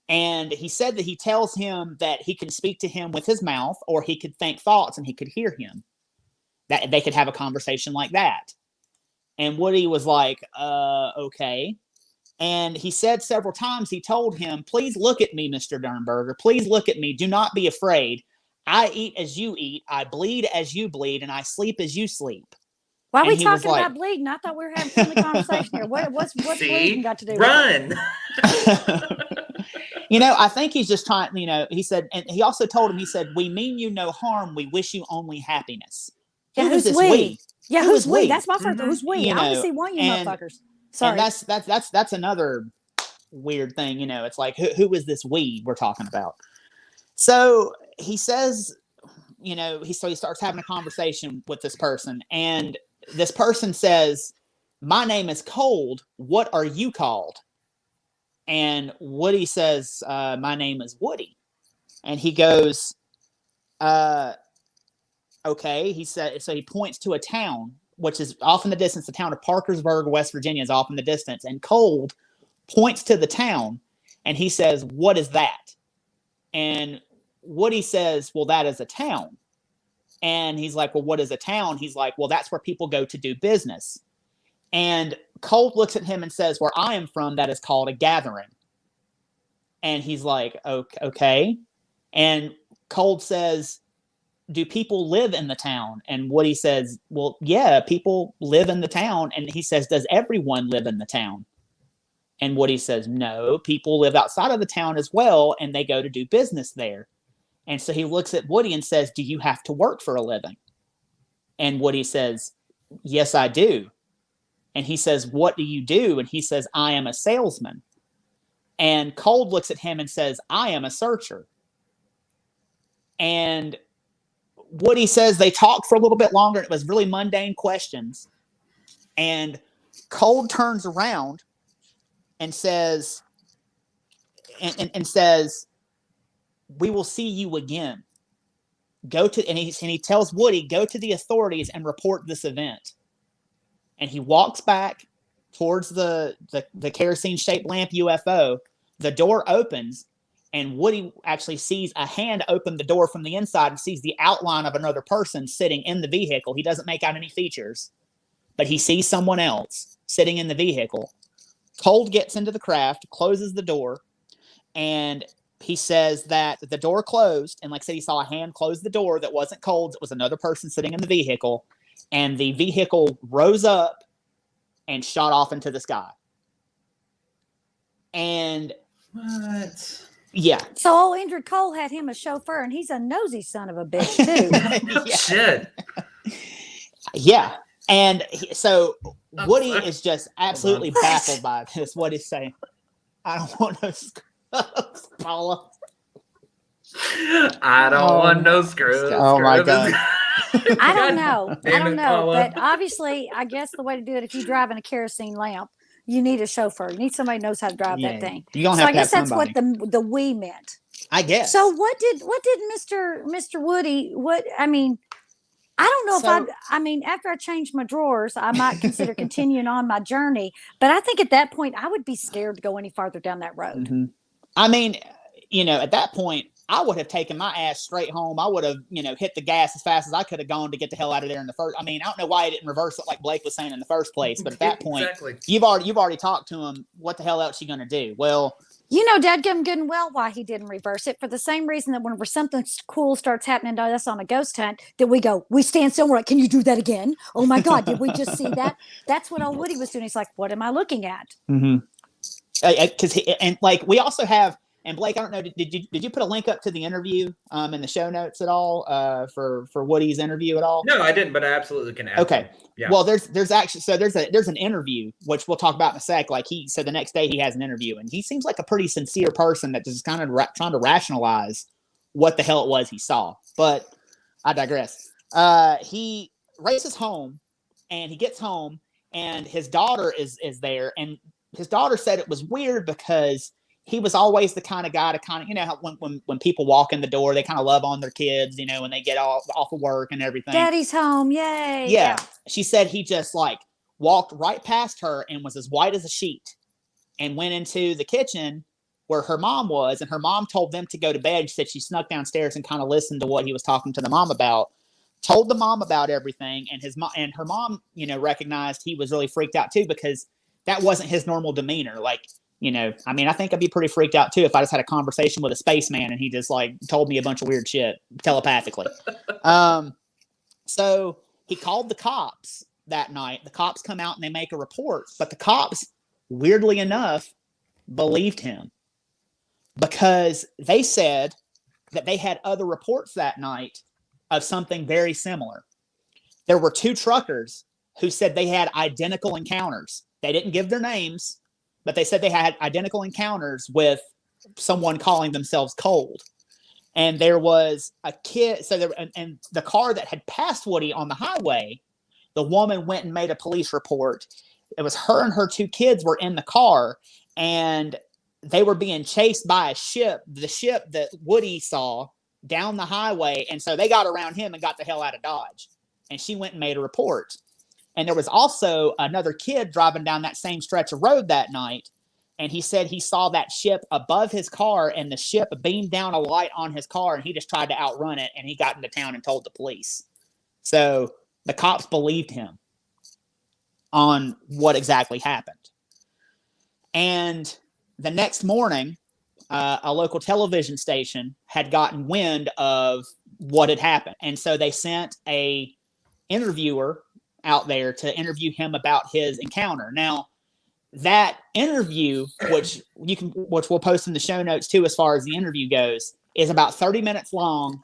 and he said that he tells him that he can speak to him with his mouth, or he could think thoughts and he could hear him. That they could have a conversation like that. And Woody was like, "Okay." And he said several times, he told him, please look at me, Mr. Dernberger. Please look at me. Do not be afraid. I eat as you eat. I bleed as you bleed. And I sleep as you sleep. Why are we talking about bleeding? I thought we were having a friendly conversation here. What's bleeding got to do with it? I think he's just trying, he said, and he also told him, he said, we mean you no harm. We wish you only happiness. Yeah, who's we? Yeah, who's we? That's my first. Who's we? I only see one, you motherfuckers. Sorry. And that's another weird thing. It's like, who is this we we're talking about? So he says, he starts having a conversation with this person, and this person says, my name is Cold. What are you called? And Woody says, my name is Woody. And he goes, okay. He said, so he points to a town, which is off in the distance. The town of Parkersburg, West Virginia is off in the distance. And Cold points to the town and he says, what is that? And Woody says, well, that is a town. And he's like, well, what is a town? He's like, well, that's where people go to do business. And Colt looks at him and says, where I am from, that is called a gathering. And he's like, okay. And Colt says, do people live in the town? And Woody says, well, yeah, people live in the town. And he says, does everyone live in the town? And Woody says, no, people live outside of the town as well. And they go to do business there. And so he looks at Woody and says, do you have to work for a living? And Woody says, yes, I do. And he says, what do you do? And he says, I am a salesman. And Cold looks at him and says, I am a searcher. And Woody says they talked for a little bit longer. It was really mundane questions. And Cold turns around and says, and says, we will see you again. And he tells Woody, go to the authorities and report this event. And he walks back towards the kerosene-shaped lamp UFO. The door opens, and Woody actually sees a hand open the door from the inside and sees the outline of another person sitting in the vehicle. He doesn't make out any features, but he sees someone else sitting in the vehicle. Cold gets into the craft, closes the door, and he says that the door closed. And like I said, he saw a hand close the door that wasn't Cold's. It was another person sitting in the vehicle. And the vehicle rose up and shot off into the sky. And what? Yeah. So Indrid Cole had him a chauffeur, and he's a nosy son of a bitch too. Yeah. Shit. Yeah. And so Woody is just absolutely baffled by this. What he's saying. I don't want no scrubs, Paula. I don't want no screws. Oh my God. I don't know. But obviously, I guess the way to do it, if you're driving a kerosene lamp, you need a chauffeur. You need somebody who knows how to drive that thing. I guess that's what the we meant. I guess. So what did Mr. Woody? I don't know after I changed my drawers, I might consider continuing on my journey. But I think at that point, I would be scared to go any farther down that road. Mm-hmm. I mean, at that point, I would have taken my ass straight home. I would have, hit the gas as fast as I could have gone to get the hell out of there in the first. I mean, I don't know why he didn't reverse it like Blake was saying in the first place. But at that point, exactly. you've already talked to him. What the hell else you going to do? Well, Dadgum good and well why he didn't reverse it, for the same reason that whenever something cool starts happening to us on a ghost hunt, that we go, we stand somewhere, can you do that again? Oh my God, did we just see that? That's what old Woody was doing. He's like, what am I looking at? Mm-hmm. We also have, and Blake, I don't know, did you put a link up to the interview in the show notes at all for Woody's interview at all? No, I didn't, but I absolutely can add. Okay. Yeah. Well, there's an interview which we'll talk about in a sec. Like he said, the next day he has an interview, and he seems like a pretty sincere person that just kind of trying to rationalize what the hell it was he saw. But I digress. He races home, and he gets home, and his daughter is there, and his daughter said it was weird because he was always the kind of guy to kind of, how when people walk in the door, they kind of love on their kids, when they get off of work and everything. Daddy's home. Yay. Yeah. She said he just walked right past her and was as white as a sheet and went into the kitchen where her mom was. And her mom told them to go to bed. She said she snuck downstairs and kind of listened to what he was talking to the mom about, told the mom about everything. And her mom, recognized he was really freaked out too, because that wasn't his normal demeanor. Like, you know, I mean, I think I'd be pretty freaked out too if I just had a conversation with a spaceman and he just like told me a bunch of weird shit telepathically. So he called the cops that night. The cops come out and they make a report, but the cops, weirdly enough, believed him because they said that they had other reports that night of something very similar. There were 2 truckers who said they had identical encounters. They didn't give their names, but they said they had identical encounters with someone calling themselves Cold. And there was a kid. So there, and the car that had passed Woody on the highway, the woman went and made a police report. It was her and her 2 kids were in the car, and they were being chased by a ship, the ship that Woody saw down the highway. And so they got around him and got the hell out of Dodge. And she went and made a report. And there was also another kid driving down that same stretch of road that night. And he said he saw that ship above his car, and the ship beamed down a light on his car, and he just tried to outrun it, and he got into town and told the police. So the cops believed him on what exactly happened. And the next morning, a local television station had gotten wind of what had happened. And so they sent a interviewer out there to interview him about his encounter. Now, that interview, which we'll post in the show notes too, as far as the interview goes, is about 30 minutes long.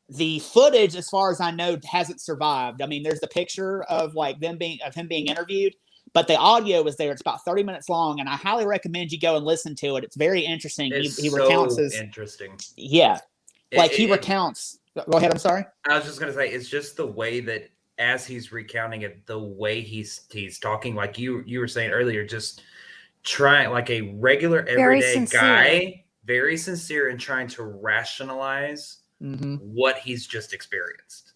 The footage, as far as I know, hasn't survived. I mean, there's the picture of like him being interviewed, but the audio is there. It's about 30 minutes long, and I highly recommend you go and listen to it. It's very interesting. He recounts his interesting. Yeah, he recounts. Go ahead. I'm sorry. I was just gonna say, it's just the way that as he's recounting it, the way he's talking, like you were saying earlier, just trying like a regular everyday guy, very sincere, and trying to rationalize what he's just experienced.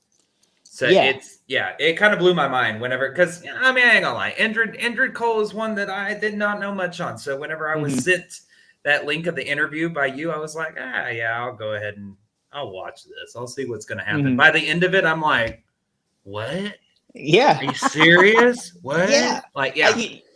So it kind of blew my mind whenever, because I mean, I ain't gonna lie, Indrid Cole is one that I did not know much on. So whenever I was sent that link of the interview by you, I was like, yeah, I'll go ahead and I'll watch this. I'll see what's gonna happen. By the end of it, I'm like, what? Yeah. Are you serious? What? Yeah.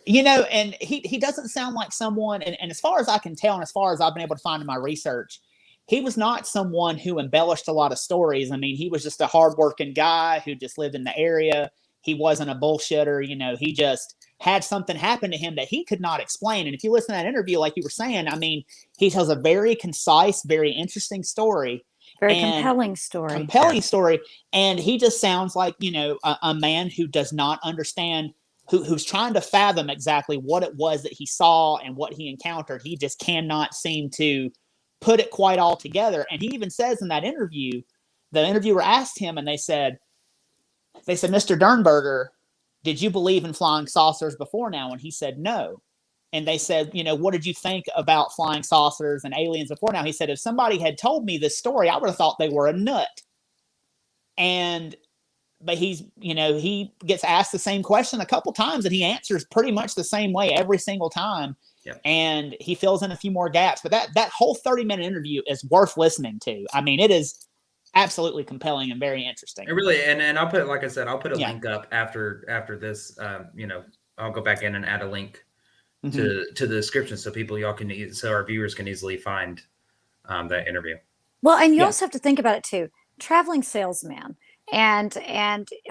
You know, and he doesn't sound like someone, and as far as I can tell, and as far as I've been able to find in my research, he was not someone who embellished a lot of stories. I mean, he was just a hardworking guy who just lived in the area. He wasn't a bullshitter. You know, he just had something happen to him that he could not explain. And if you listen to that interview, like you were saying, I mean, he tells a very concise, very interesting story. Compelling story. And he just sounds like, you know, a man who does not understand, who's trying to fathom exactly what it was that he saw and what he encountered. He just cannot seem to put it quite all together. And he even says in that interview, the interviewer asked him, and they said, Mr. Dernberger, did you believe in flying saucers before now? And he said, no. And they said, you know, what did you think about flying saucers and aliens before now? He said, if somebody had told me this story, I would have thought they were a nut. But he gets asked the same question a couple times, and he answers pretty much the same way every single time. Yep. And he fills in a few more gaps. But that whole 30-minute interview is worth listening to. I mean, it is absolutely compelling and very interesting. It really, and I'll put, like I said, I'll put a link up after this. I'll go back in and add a link to the description so our viewers can easily find that interview. Well, and you also have to think about it too. Traveling salesman and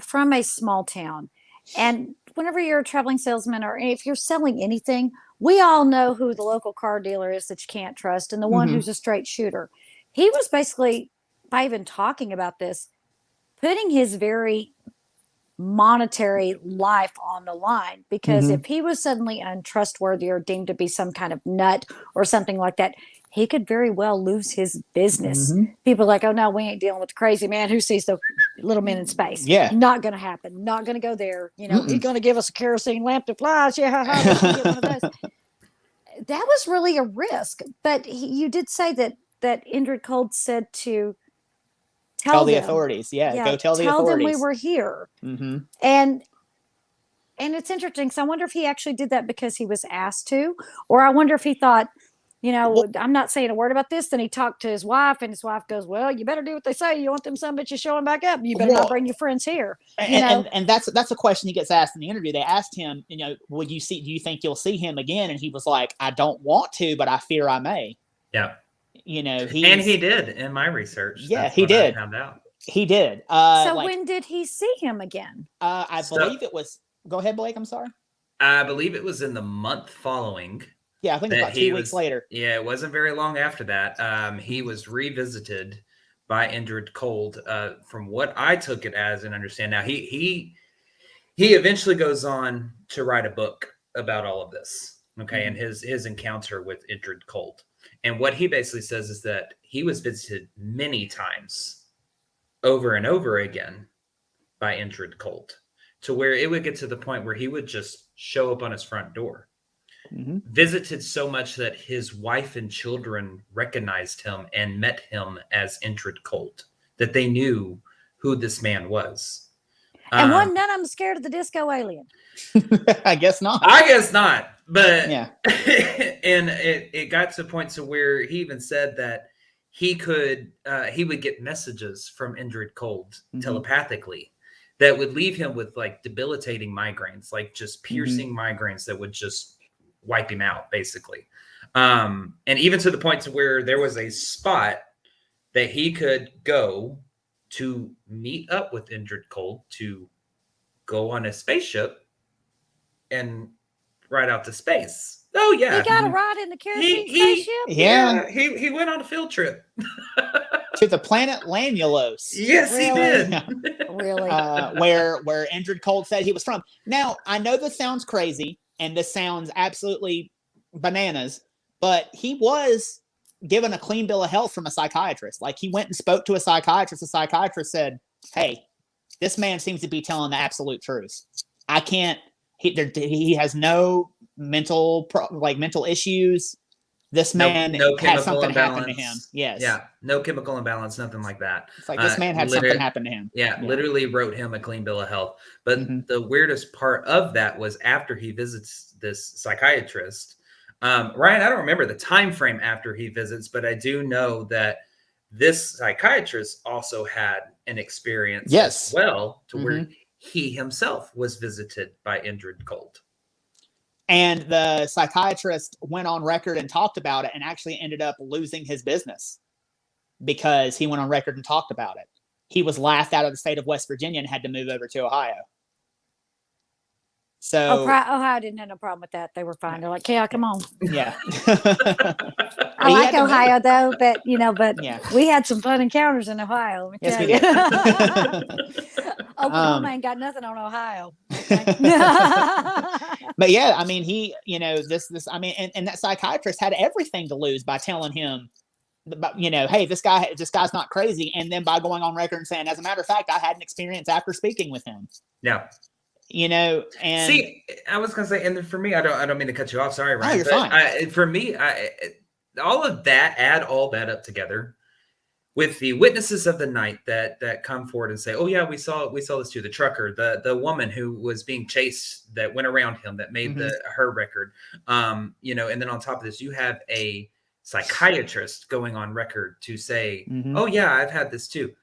from a small town, and whenever you're a traveling salesman, or if you're selling anything, we all know who the local car dealer is that you can't trust, and the one who's a straight shooter. He was basically, by even talking about this, putting his very monetary life on the line, because if he was suddenly untrustworthy or deemed to be some kind of nut or something like that, he could very well lose his business. People are like, oh no, we ain't dealing with the crazy man who sees the little men in space. Not gonna happen. Not gonna go there. You know, he's gonna give us a kerosene lamp to fly. Get one of those. That was really a risk. But you did say that Indrid Cold said to tell the authorities. Go tell the authorities. Tell them we were here. And it's interesting. So I wonder if he actually did that because he was asked to, or I wonder if he thought, I'm not saying a word about this. Then he talked to his wife, and his wife goes, well, you better do what they say. You want them some bitches showing back up. You better not bring your friends here. And that's a question he gets asked in the interview. They asked him, do you think you'll see him again? And he was like, I don't want to, but I fear I may. Yeah. And he did in my research. Yeah, he did. I found out. He did. When did he see him again? I believe it was. Go ahead, Blake. I'm sorry. I believe it was in the month following. Yeah, I think about 2 weeks later. Yeah, it wasn't very long after that. He was revisited by Indrid Cold. From what I took it as and understand now, he eventually goes on to write a book about all of this. Okay, and his encounter with Indrid Cold. And what he basically says is that he was visited many times over and over again by Indrid Cold, to where it would get to the point where he would just show up on his front door. Visited so much that his wife and children recognized him and met him as Indrid Cold, that they knew who this man was. And wasn't none of them scared of the disco alien? I guess not. But yeah. And it got to the point to where he even said that he would get messages from Indrid Cold telepathically that would leave him with like debilitating migraines, like just piercing migraines that would just wipe him out, basically. And even to the point to where there was a spot that he could go to meet up with Indrid Cold to go on a spaceship and ride out to space. Oh yeah, he got a ride in the Caribbean spaceship. Yeah, he went on a field trip to the planet Lanulos. Yes, really? He did. Yeah. Really? Where Indrid Cold said he was from. Now I know this sounds crazy. And this sounds absolutely bananas, but he was given a clean bill of health from a psychiatrist. Like, he went and spoke to a psychiatrist. The psychiatrist said, hey, this man seems to be telling the absolute truth. He has no mental issues. This man had something happen to him. Yes. Yeah. No chemical imbalance, nothing like that. It's like this man had something happen to him. Yeah. Literally wrote him a clean bill of health. But the weirdest part of that was after he visits this psychiatrist. Ryan, I don't remember the time frame after he visits, but I do know that this psychiatrist also had an experience as well, to where he himself was visited by Indrid Cold. And the psychiatrist went on record and talked about it, and actually ended up losing his business because he went on record and talked about it. He was laughed out of the state of West Virginia and had to move over to Ohio. So Ohio didn't have no problem with that. They were fine. They're like, yeah, come on. Yeah. I like Ohio though, but we had some fun encounters in Ohio. Yes, we did. Oklahoma ain't got nothing on Ohio. But yeah, I mean, he, and that psychiatrist had everything to lose by telling him, hey, this guy's not crazy. And then by going on record and saying, as a matter of fact, I had an experience after speaking with him. Yeah. And see, I was gonna say, and for me, I don't mean to cut you off. Sorry, Ryan. Oh, you're fine. For me, all of that, add all that up together with the witnesses of the night that come forward and say, oh yeah, we saw this too. The trucker, the woman who was being chased that went around him, that made her record. And then on top of this, you have a psychiatrist going on record to say, oh yeah, I've had this too.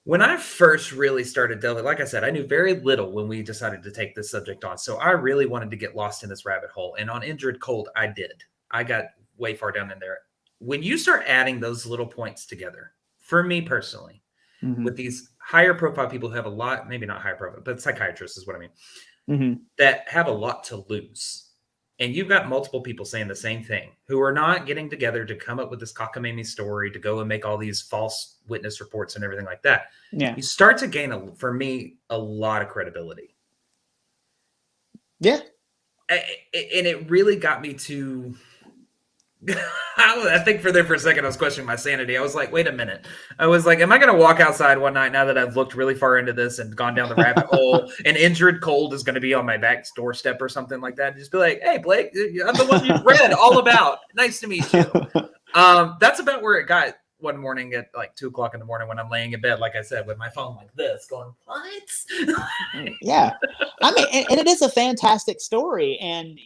When I first really started delving, like I said, I knew very little when we decided to take this subject on. So I really wanted to get lost in this rabbit hole. And on Indrid Cold, I did. I got way far down in there. When you start adding those little points together, for me personally, with these higher profile people who have a lot, maybe not higher profile, but psychiatrists is what I mean, that have a lot to lose. And you've got multiple people saying the same thing, who are not getting together to come up with this cockamamie story, to go and make all these false witness reports and everything like that. Yeah. You start to gain, for me, a lot of credibility. Yeah. And it really got me to... I think for a second I was questioning my sanity. I was like, wait a minute. I was like, am I going to walk outside one night now that I've looked really far into this and gone down the rabbit hole, and Indrid Cold is going to be on my back doorstep or something like that? And just be like, hey, Blake, I'm the one you've read all about. Nice to meet you. That's about where it got one morning at like 2:00 in the morning when I'm laying in bed, like I said, with my phone like this going, what? Yeah. I mean, and it is a fantastic story. And,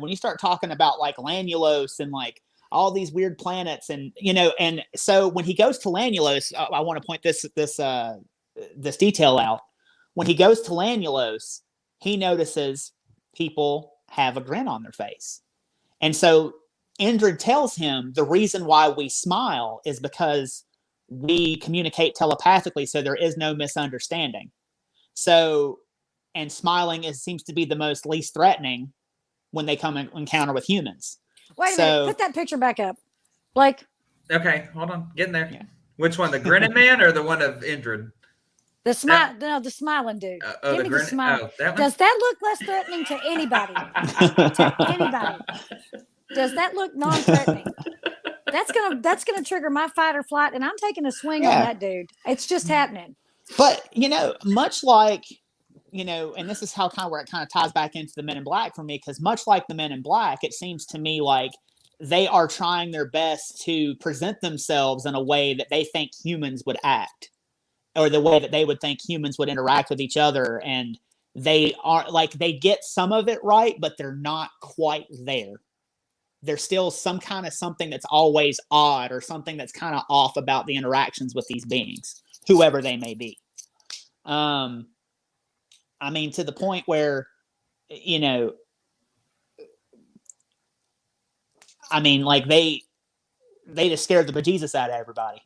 when you start talking about like Lanulos and like all these weird planets, and and so when he goes to Lanulos, I want to point this detail out. When he goes to Lanulos, he notices people have a grin on their face, and so Indrid tells him the reason why we smile is because we communicate telepathically, so there is no misunderstanding. So, and smiling seems to be the most least threatening when they come in encounter with humans. Wait a minute, put that picture back up. Like, okay, hold on, getting there. Yeah. Which one, the Grinning Man or the one of Indrid? The smiling dude. Give me the smile. Does that look less threatening to anybody? To anybody? Does that look non-threatening? That's gonna trigger my fight or flight, and I'm taking a swing on that dude. It's just happening. But much like and this is how where it kind of ties back into the Men in Black for me, because much like the Men in Black, it seems to me like they are trying their best to present themselves in a way that they think humans would act, or the way that they would think humans would interact with each other, and they are like they get some of it right, but they're not quite there. There's still some kind of something that's always odd, or something that's kind of off about the interactions with these beings, whoever they may be. I mean, to the point where, I mean, like they just scared the bejesus out of everybody,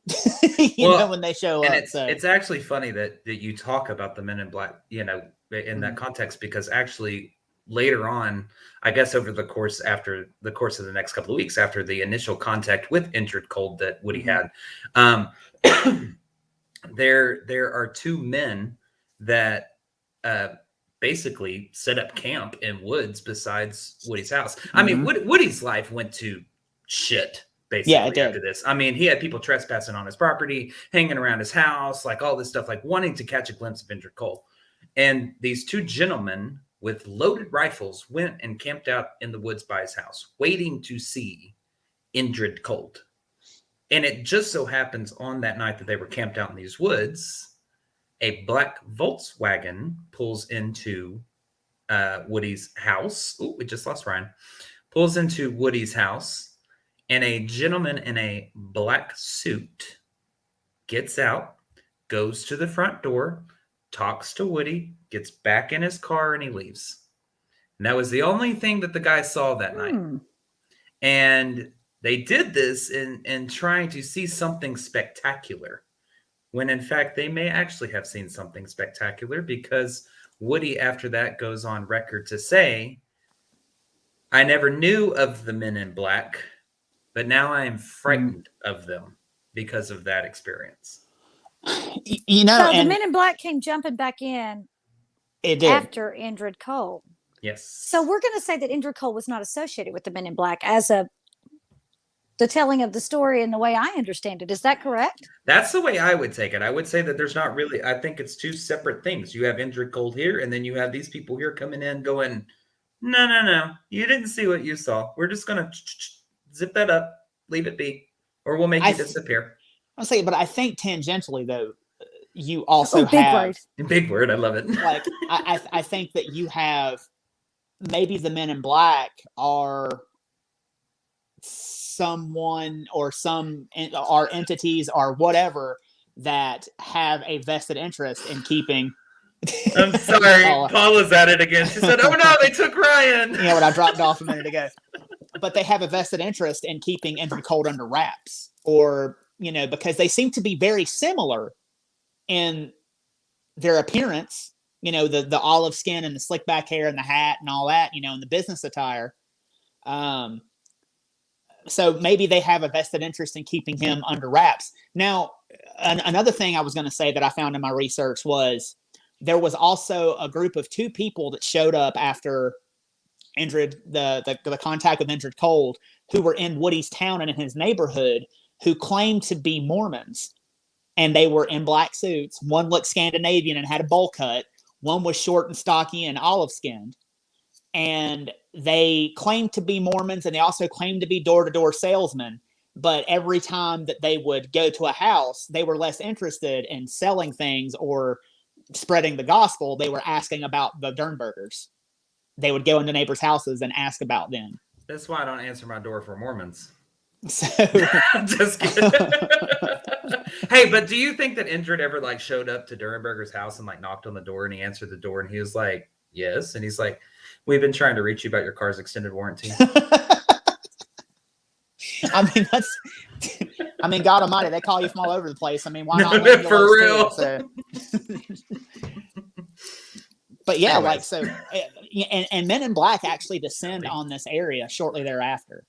when they show up. It's actually funny that you talk about the Men in Black, in that context, because actually later on, I guess over the course of the next couple of weeks after the initial contact with Indrid Cold that Woody had, there are two men that basically set up camp in woods besides Woody's house. I mean, Woody's life went to shit basically after this. I mean, he had people trespassing on his property, hanging around his house, like all this stuff, like wanting to catch a glimpse of Indrid Cole. And these two gentlemen with loaded rifles went and camped out in the woods by his house, waiting to see Indrid Cold. And it just so happens on that night that they were camped out in these woods, a black Volkswagen pulls into Woody's house. Oh, we just lost Ryan. Pulls into Woody's house, and a gentleman in a black suit gets out, goes to the front door, talks to Woody, gets back in his car, and he leaves. And that was the only thing that the guy saw that night. And they did this in trying to see something spectacular, when in fact they may actually have seen something spectacular, because Woody after that goes on record to say, I never knew of the Men in Black, but now I am frightened of them because of that experience. So the Men in Black came jumping back in after Indrid Cole. Yes. So we're going to say that Indrid Cole was not associated with the Men in Black as the telling of the story and the way I understand it. Is that correct? That's the way I would take it. I would say that there's not really, I think it's two separate things. You have Indrid Cold here, and then you have these people here coming in going, no, you didn't see what you saw. We're just going to zip that up, leave it be, or we'll make it disappear. I'll say, but I think tangentially though, you also have big word. I love it. Like, I think that you have maybe the Men in Black are someone or are entities or whatever that have a vested interest in keeping. I'm sorry, Paula's at it again. She said, "Oh no, they took Ryan." You know what I dropped off a minute ago. But they have a vested interest in keeping Indrid Cold under wraps, or because they seem to be very similar in their appearance. The olive skin and the slick back hair and the hat and all that. And the business attire. So maybe they have a vested interest in keeping him under wraps. Now, another thing I was going to say that I found in my research was there was also a group of two people that showed up after Indrid, the contact with Indrid Cold, who were in Woody's town and in his neighborhood, who claimed to be Mormons. And they were in black suits. One looked Scandinavian and had a bowl cut. One was short and stocky and olive skinned. And they claimed to be Mormons, and they also claimed to be door-to-door salesmen. But every time that they would go to a house, they were less interested in selling things or spreading the gospel. They were asking about the Dernbergers. They would go into neighbors' houses and ask about them. That's why I don't answer my door for Mormons. So just kidding. Hey, but do you think that Indrid ever like showed up to Durenberger's house and like knocked on the door and he answered the door and he was like, yes, and he's like, we've been trying to reach you about your car's extended warranty. I mean, God Almighty, they call you from all over the place. I mean, why not? For real. So. But yeah, anyways. Like so, and Men in Black actually descend on this area shortly thereafter,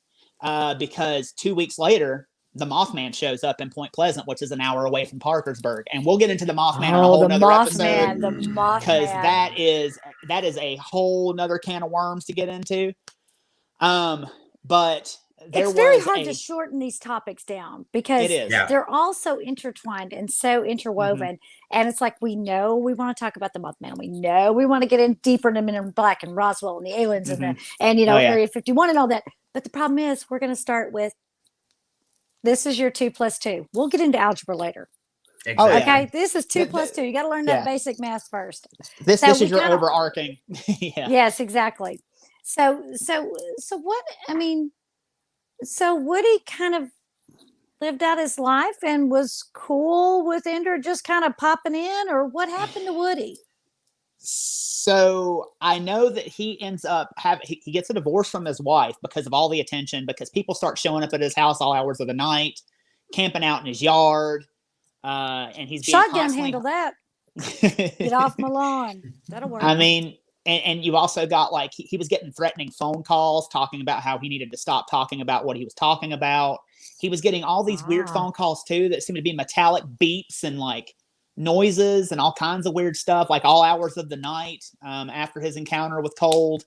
because 2 weeks later, the Mothman shows up in Point Pleasant, which is an hour away from Parkersburg, and we'll get into the Mothman in a whole nother episode, because that is a whole nother can of worms to get into. But it's very hard to shorten these topics down because they're all so intertwined and so interwoven. And it's like, we know we want to talk about the Mothman. We know we want to get in deeper into Men in Black and Roswell and the aliens and Area 51 and all that. But the problem is, we're going to start with, this is your 2 + 2. We'll get into algebra later. Exactly. Okay, this is 2 + 2. You got to learn that basic math first. This is your overarching. Yes, exactly. So what? I mean. So Woody kind of lived out his life and was cool with Indrid just kind of popping in, or what happened to Woody? So I know that he ends up he gets a divorce from his wife because of all the attention, because people start showing up at his house all hours of the night, camping out in his yard, and he's being shotgun handle that. Get off my lawn. That'll work. I mean. And you also got like he was getting threatening phone calls talking about how he needed to stop talking about what he was talking about. He was getting all these weird phone calls too that seemed to be metallic beeps and like noises and all kinds of weird stuff, like all hours of the night after his encounter with Cold.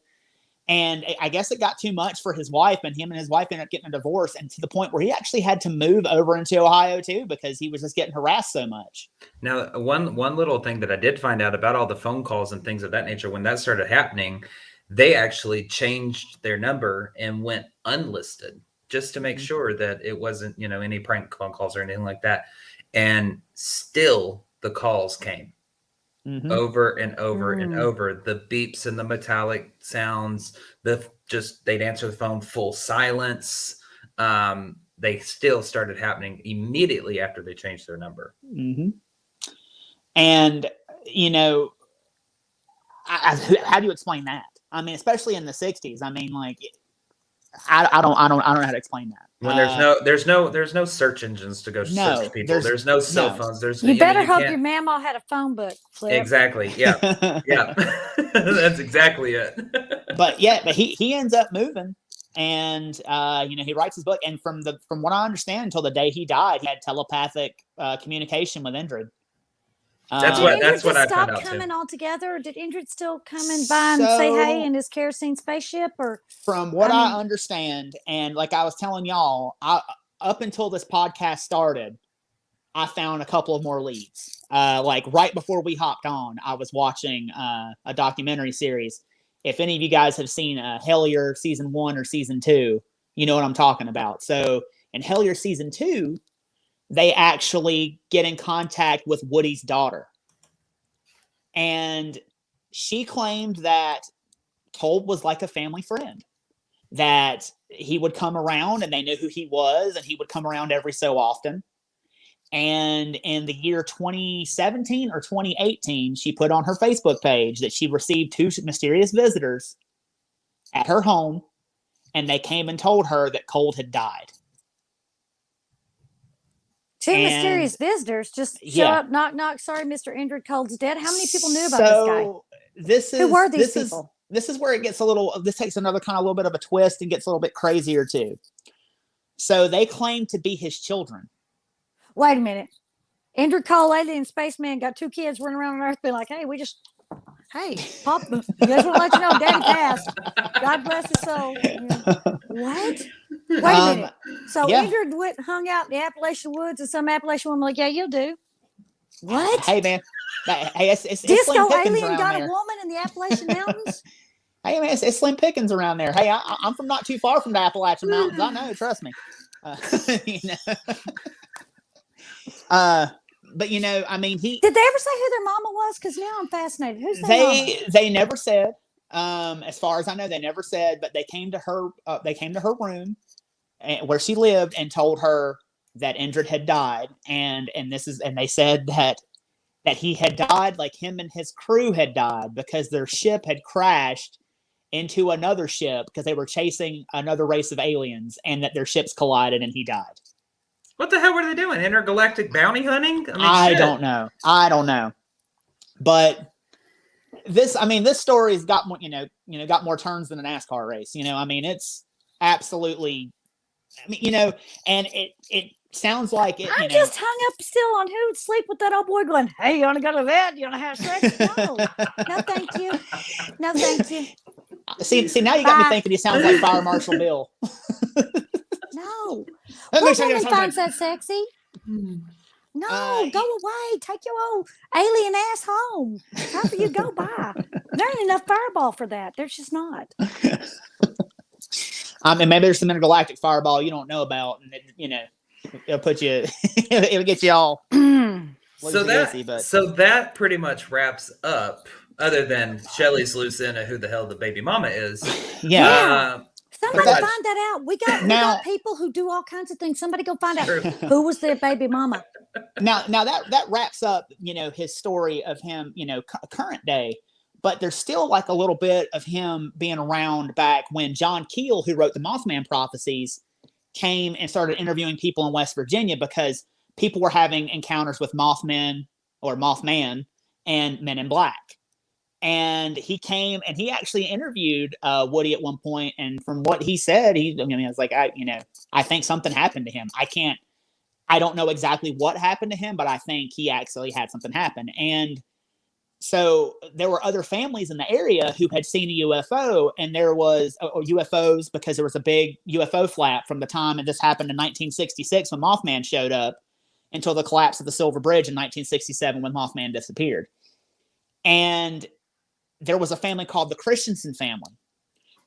And I guess it got too much for his wife, and him and his wife ended up getting a divorce, and to the point where he actually had to move over into Ohio too, because he was just getting harassed so much. Now, one little thing that I did find out about all the phone calls and things of that nature, when that started happening, they actually changed their number and went unlisted just to make sure that it wasn't, any prank phone calls or anything like that. And still the calls came. Over and over and over, the beeps and the metallic sounds, they'd answer the phone full silence. They still started happening immediately after they changed their number. And how do you explain that? I mean, especially in the 60s. I mean, like, I don't know how to explain that. When there's no search engines to go search people. There's no cell phones. You better hope your mama had a phone book, Flip. Exactly. Yeah. Yeah. That's exactly it. But he ends up moving, and he writes his book. And from what I understand, until the day he died, he had telepathic communication with Indrid. That's what I found out too. Coming all together, or did Indrid still come and say hey in his kerosene spaceship? Or from what I understand, and like I was telling y'all, up until this podcast started, I found a couple of more leads. Like right before we hopped on, I was watching a documentary series. If any of you guys have seen Hellier season 1 or season 2, you know what I'm talking about. So in Hellier season 2, they actually get in contact with Woody's daughter. And she claimed that Told was like a family friend, that he would come around and they knew who he was, and he would come around every so often. And in the year 2017 or 2018, she put on her Facebook page that she received 2 mysterious visitors at her home, and they came and told her that Cold had died. 2 mysterious visitors just show up, knock, knock. Sorry, Mr. Indrid Cold's dead. How many people knew about this guy? Who were these people? This is where it gets this takes another kind of little bit of a twist and gets a little bit crazier too. So they claim to be his children. Wait a minute. Indrid Cold, alien spaceman, got 2 kids running around on Earth being like, hey, Pop, you guys want to let you know Daddy passed. God bless his soul. What? Wait a minute. So Indrid hung out in the Appalachian woods, and some Appalachian woman like, yeah, you'll do. What? Hey, man. Hey, it's Disco alien got a woman in the Appalachian Mountains? Hey, man, it's slim pickings around there. Hey, I'm from not too far from the Appalachian Mountains. I know, trust me. But I mean, did they ever say who their mama was? Because now I'm fascinated. Who's their mama? They never said. As far as I know, they never said. But they came to her. They came to her room where she lived, and told her that Indrid had died, and they said that he had died, like him and his crew had died, because their ship had crashed into another ship because they were chasing another race of aliens, and that their ships collided and he died. What the hell were they doing? Intergalactic bounty hunting? I don't know. But this story's got more, got more turns than a NASCAR race. It's absolutely, and it sounds like it. I'm just hung up still on who would sleep with that old boy going, hey, you want to go to bed? You want to have sex? No. No, thank you. No, thank you. See, now you got me thinking he sounds like Fire Marshal Bill. No. What woman finds that sexy? No, go away. Take your old alien ass home. However you go by. There ain't enough Fireball for that. There's just not. Maybe there's some intergalactic Fireball you don't know about, and it'll put you, it'll get you all. So that pretty much wraps up. Other than Shelley's loose end of who the hell the baby mama is. Yeah. Somebody find that out. We got people who do all kinds of things. Somebody go find out who was their baby mama. Now that wraps up, his story of him, current day. But there's still like a little bit of him being around back when John Keel, who wrote the Mothman prophecies, came and started interviewing people in West Virginia, because people were having encounters with Mothman and Men in Black. And he came and he actually interviewed Woody at one point, and from what he said, I was like, I think something happened to him. I don't know exactly what happened to him, but I think he actually had something happen. And so there were other families in the area who had seen a UFO, and there was UFOs because there was a big UFO flap from the time, and this happened in 1966 when Mothman showed up, until the collapse of the Silver Bridge in 1967 when Mothman disappeared. And there was a family called the Christensen family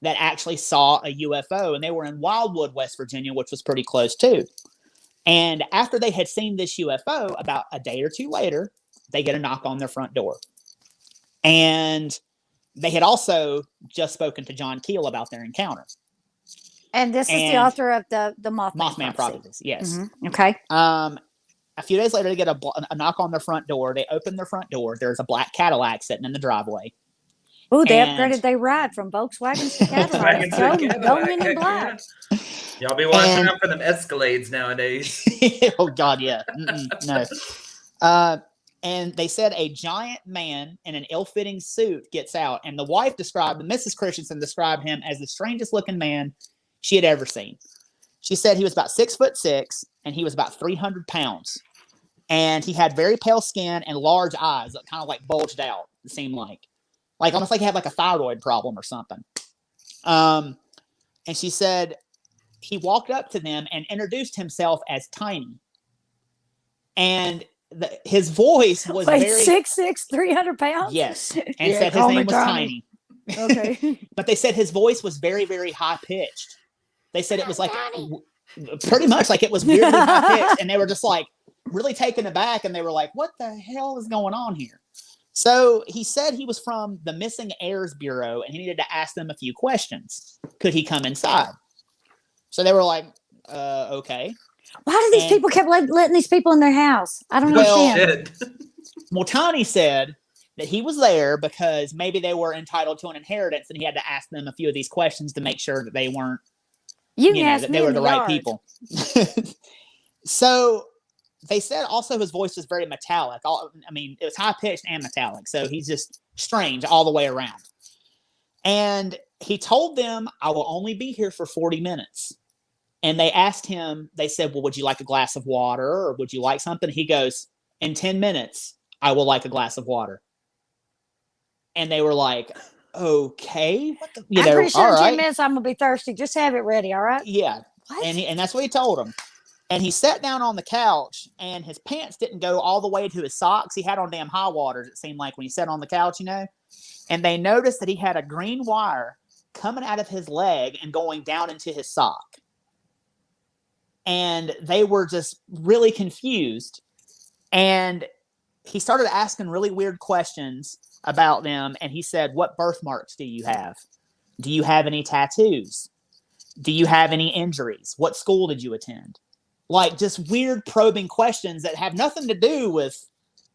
that actually saw a UFO, and they were in Wildwood, West Virginia, which was pretty close too. And after they had seen this UFO, about a day or two later, they get a knock on their front door. And they had also just spoken to John Keel about their encounter. And this is the author of the Mothman prophecies. Yes. Mm-hmm. Okay. A few days later, they get a knock on their front door. They open their front door. There's a black Cadillac sitting in the driveway. Oh, they upgraded their ride from Volkswagens to Cadillacs. Go Men in Black. Y'all be watching out for them Escalades nowadays. Oh, God, yeah. No. And they said a giant man in an ill-fitting suit gets out, and the wife Mrs. Christensen described him as the strangest looking man she had ever seen. She said he was about 6'6", and he was about 300 pounds. And he had very pale skin and large eyes that kind of like bulged out, it seemed like almost like he had like a thyroid problem or something. And she said he walked up to them and introduced himself as Tiny. And his voice was very 6'6", 300 pounds. Yes, and said his name was Tiny. Okay, but they said his voice was very, very high pitched. They said it was like pretty much like it was weirdly high pitched, and they were just like really taken aback, and they were like, "What the hell is going on here?" So he said he was from the Missing Heirs Bureau, and he needed to ask them a few questions. Could he come inside? So they were like, "Okay." Why do these people kept letting these people in their house? I don't understand. Well, Tony said that he was there because maybe they were entitled to an inheritance, and he had to ask them a few of these questions to make sure that they weren't, that they were the right people. So they said also his voice was very metallic. It was high pitched and metallic. So he's just strange all the way around. And he told them, "I will only be here for 40 minutes. And they asked him, they said, "Well, would you like a glass of water or would you like something?" He goes, "In 10 minutes, I will like a glass of water." And they were like, "Okay." I'm pretty sure in 10 minutes I'm going to be thirsty. Just have it ready, all right? Yeah. What? And that's what he told them. And he sat down on the couch, and his pants didn't go all the way to his socks. He had on damn high waters, it seemed like, when he sat on the couch, And they noticed that he had a green wire coming out of his leg and going down into his sock. And they were just really confused. And he started asking really weird questions about them. And he said, "What birthmarks do you have? Do you have any tattoos? Do you have any injuries? What school did you attend? Like, just weird probing questions that have nothing to do with,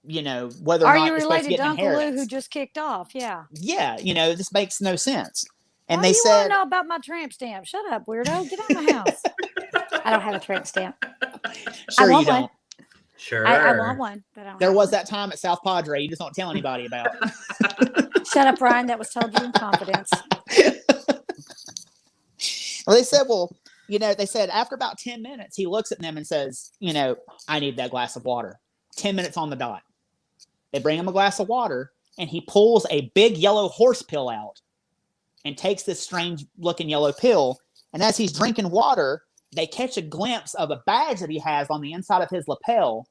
whether or not you're supposed to get an inheritance. Are you related to Uncle Lou who just kicked off? Yeah. Yeah, this makes no sense. And Why they do you said, want to know about my tramp stamp? Shut up, weirdo. Get out of my house. I don't have a tramp stamp. Sure you don't. Sure. I want one, but I don't There was that time at South Padre you just don't tell anybody about. Shut up, Ryan. That was told you in confidence. Well, they said, after about 10 minutes, he looks at them and says, I need that glass of water. 10 minutes on the dot. They bring him a glass of water, and he pulls a big yellow horse pill out and takes this strange looking yellow pill. And as he's drinking water, they catch a glimpse of a badge that he has on the inside of his lapel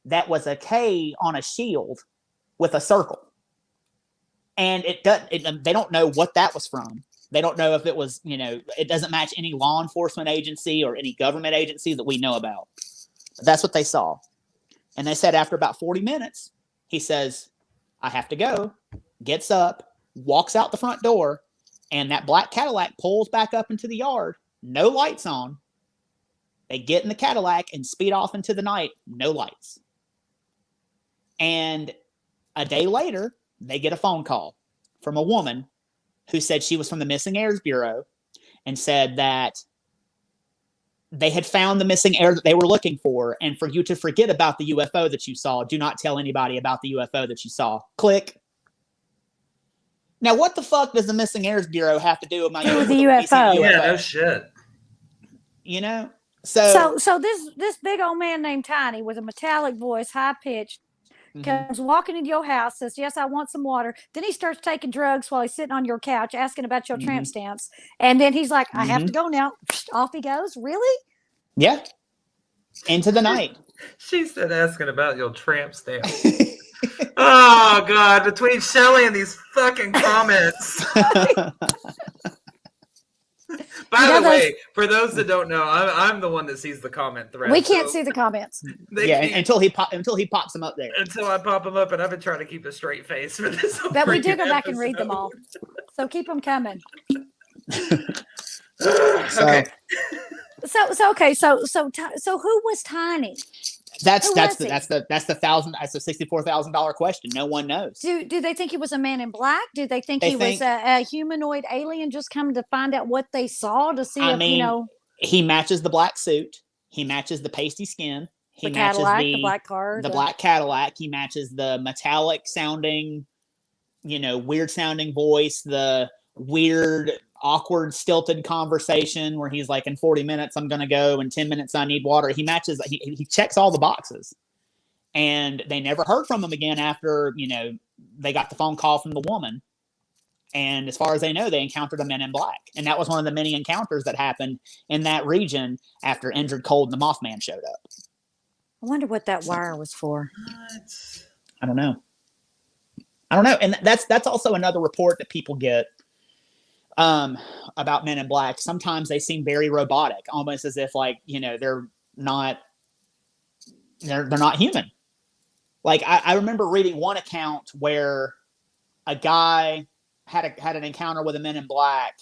that was a K on a shield with a circle. And they don't know what that was from. They don't know if it was, it doesn't match any law enforcement agency or any government agency that we know about. But that's what they saw. And they said after about 40 minutes, he says, I have to go, gets up, walks out the front door, and that black Cadillac pulls back up into the yard, no lights on. They get in the Cadillac and speed off into the night, no lights. And a day later, they get a phone call from a woman who said she was from the Missing Heirs Bureau and said that they had found the missing heir that they were looking for, and for you to forget about the UFO that you saw, do not tell anybody about the UFO that you saw. Click. Now, what the fuck does the Missing Heirs Bureau have to do with my UFO? Yeah, no shit. So this big old man named Tiny with a metallic voice, high pitched, comes walking into your house, says, yes, I want some water. Then he starts taking drugs while he's sitting on your couch asking about your tramp stamps. And then he's like, I have to go now. Off he goes. Really? Yeah. Into the night. She said asking about your tramp stamps. Oh, God. Between Shelley and these fucking comments. By the way, for those that don't know, I'm the one that sees the comment thread. We can't see the comments. Until he pops them up there. Until I pop them up, and I've been trying to keep a straight face for this. But we do go back and read them all, so keep them coming. Okay. So who was Tiny? That's the $64,000 question. No one knows. Do they think he was a man in black? Do they think he was a humanoid alien just coming to find out what they saw to see he matches the black suit. He matches the pasty skin. He matches Cadillac, the black car. The black Cadillac. He matches the metallic sounding, weird sounding voice, the weird, awkward, stilted conversation where he's like, in 40 minutes, I'm going to go. In 10 minutes, I need water. He matches, he checks all the boxes. And they never heard from him again after, they got the phone call from the woman. And as far as they know, they encountered a man in black. And that was one of the many encounters that happened in that region after Indrid Cold and the Mothman showed up. I wonder what that wire was for. I don't know. And that's also another report that people get about men in black. Sometimes they seem very robotic, almost as if they're not human. Like I remember reading one account where a guy had an encounter with a men in black,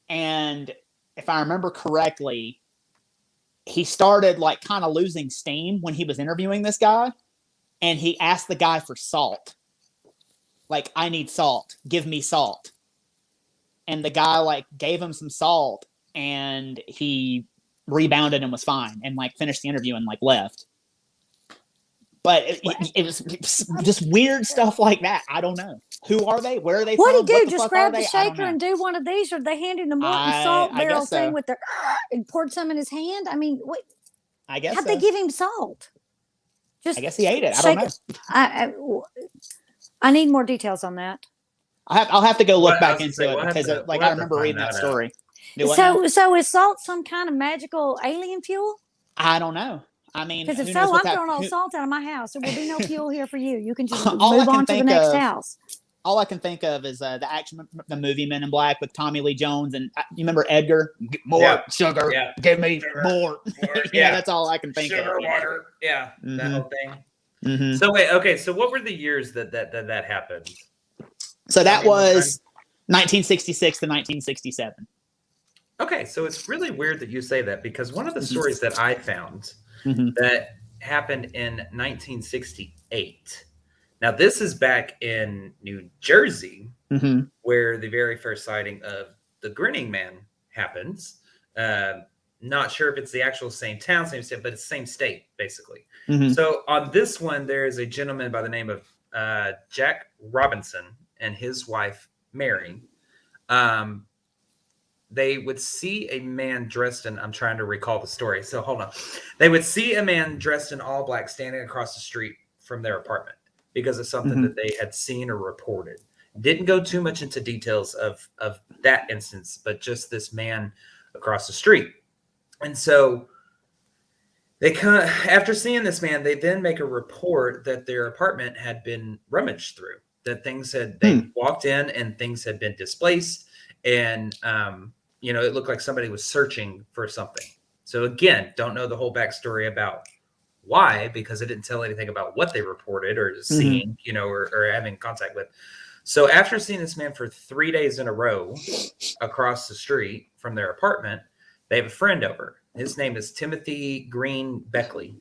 and if I remember correctly, he started kind of losing steam when he was interviewing this guy, and he asked the guy for salt. Like, I need salt. Give me salt. And the guy gave him some salt, and he rebounded and was fine and finished the interview and left. But it was just weird stuff like that. I don't know. Who are they? Where are they from? What do you do? Just grab the shaker and do one of these? Or they handed him the molten salt barrel thing with and poured some in his hand? I mean, what? I guess how'd they give him salt? I guess he ate it. I don't know. I need more details on that. I'll have to go look back into it because I remember reading that story. So is salt some kind of magical alien fuel? I don't know. I mean, because if so, I'm throwing all salt out of my house. There will be no fuel here for you. You can just move on to the next house. All I can think of is the movie Men in Black with Tommy Lee Jones, and you remember Edgar? More sugar, give me more. That's all I can think sugar, of. Water, that whole thing. Mm-hmm. So wait, okay. So what were the years that happened? So that was 1966 to 1967. Okay, so it's really weird that you say that, because one of the stories that I found that happened in 1968. Now, this is back in New Jersey, where the very first sighting of the Grinning Man happens. Not sure if it's the actual same town, same state, but it's the same state, basically. So on this one, there is a gentleman by the name of Jack Robinson and his wife, Mary. They would see a man dressed in, I'm trying to recall the story, so hold on. They would see a man dressed in all black standing across the street from their apartment because of something that they had seen or reported. Didn't go too much into details of that instance, but just this man across the street. And so they after seeing this man, they then make a report that their apartment had been rummaged through, that things had, they walked in and things had been displaced. And, it looked like somebody was searching for something. So again, don't know the whole backstory about why, because it didn't tell anything about what they reported or seeing, or having contact with. So after seeing this man for 3 days in a row across the street from their apartment, they have a friend over. His name is Timothy Green Beckley.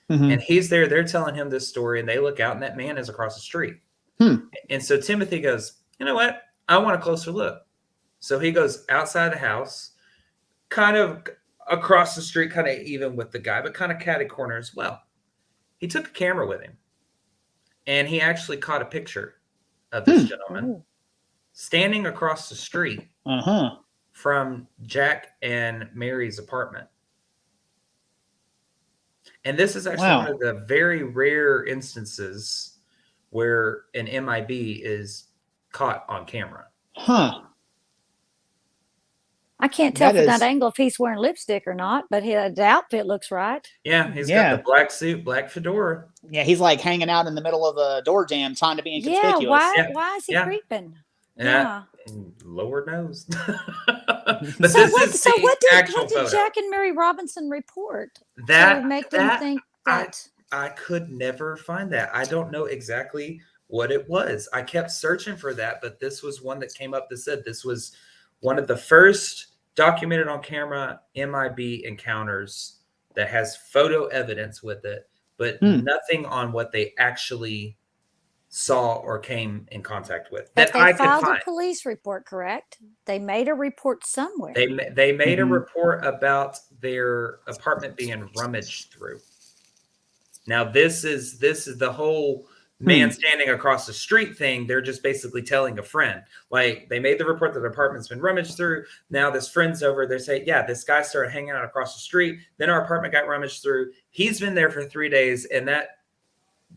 And he's there. They're telling him this story, and they look out, and that man is across the street. And so Timothy goes, you know what? I want a closer look. So he goes outside the house, kind of across the street, kind of even with the guy, but kind of catty corner as well. He took a camera with him, and he actually caught a picture of this gentleman standing across the street from Jack and Mary's apartment. And this is actually one of the very rare instances where an MIB is caught on camera. I can't tell from that angle if he's wearing lipstick or not, but his outfit looks right. Yeah, he's got the black suit, black fedora. Yeah, he's like hanging out in the middle of a door jam trying to be inconspicuous. Why is he creeping? Yeah. Lord knows. So what did Jack and Mary Robinson report to make them think that? I could never find that. I don't know exactly what it was. I kept searching for that, but this was one that came up that said this was one of the first documented on camera MIB encounters that has photo evidence with it, but nothing on what they actually saw or came in contact with. But they filed a police report, correct? They made a report somewhere. They made a report about their apartment being rummaged through. Now this is the whole man standing across the street thing. They're just basically telling a friend. Like, they made the report that the apartment's been rummaged through. Now this friend's over. They say, yeah, this guy started hanging out across the street. Then our apartment got rummaged through. He's been there for 3 days, and that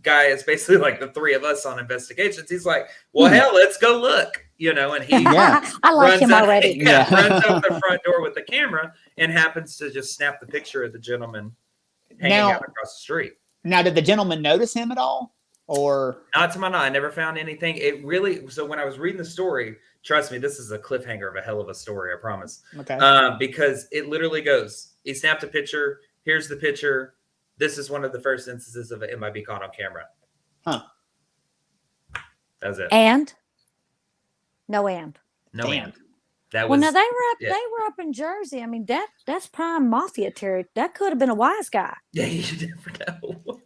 guy is basically like the three of us on investigations. He's like, well, hell, let's go look, and he I like him already. Runs out the front door with the camera and happens to just snap the picture of the gentleman hanging out across the street. Now, did the gentleman notice him at all? Or not to my knowledge, I never found anything. It really, so when I was reading the story, trust me, this is a cliffhanger of a hell of a story, I promise. Okay. Because it literally goes, he snapped a picture. Here's the picture. This is one of the first instances of it might be caught on camera. That's it. And no and. No and. That was, well, now they were up in Jersey. I mean, that's prime mafia territory. That could have been a wise guy. Yeah, you never know.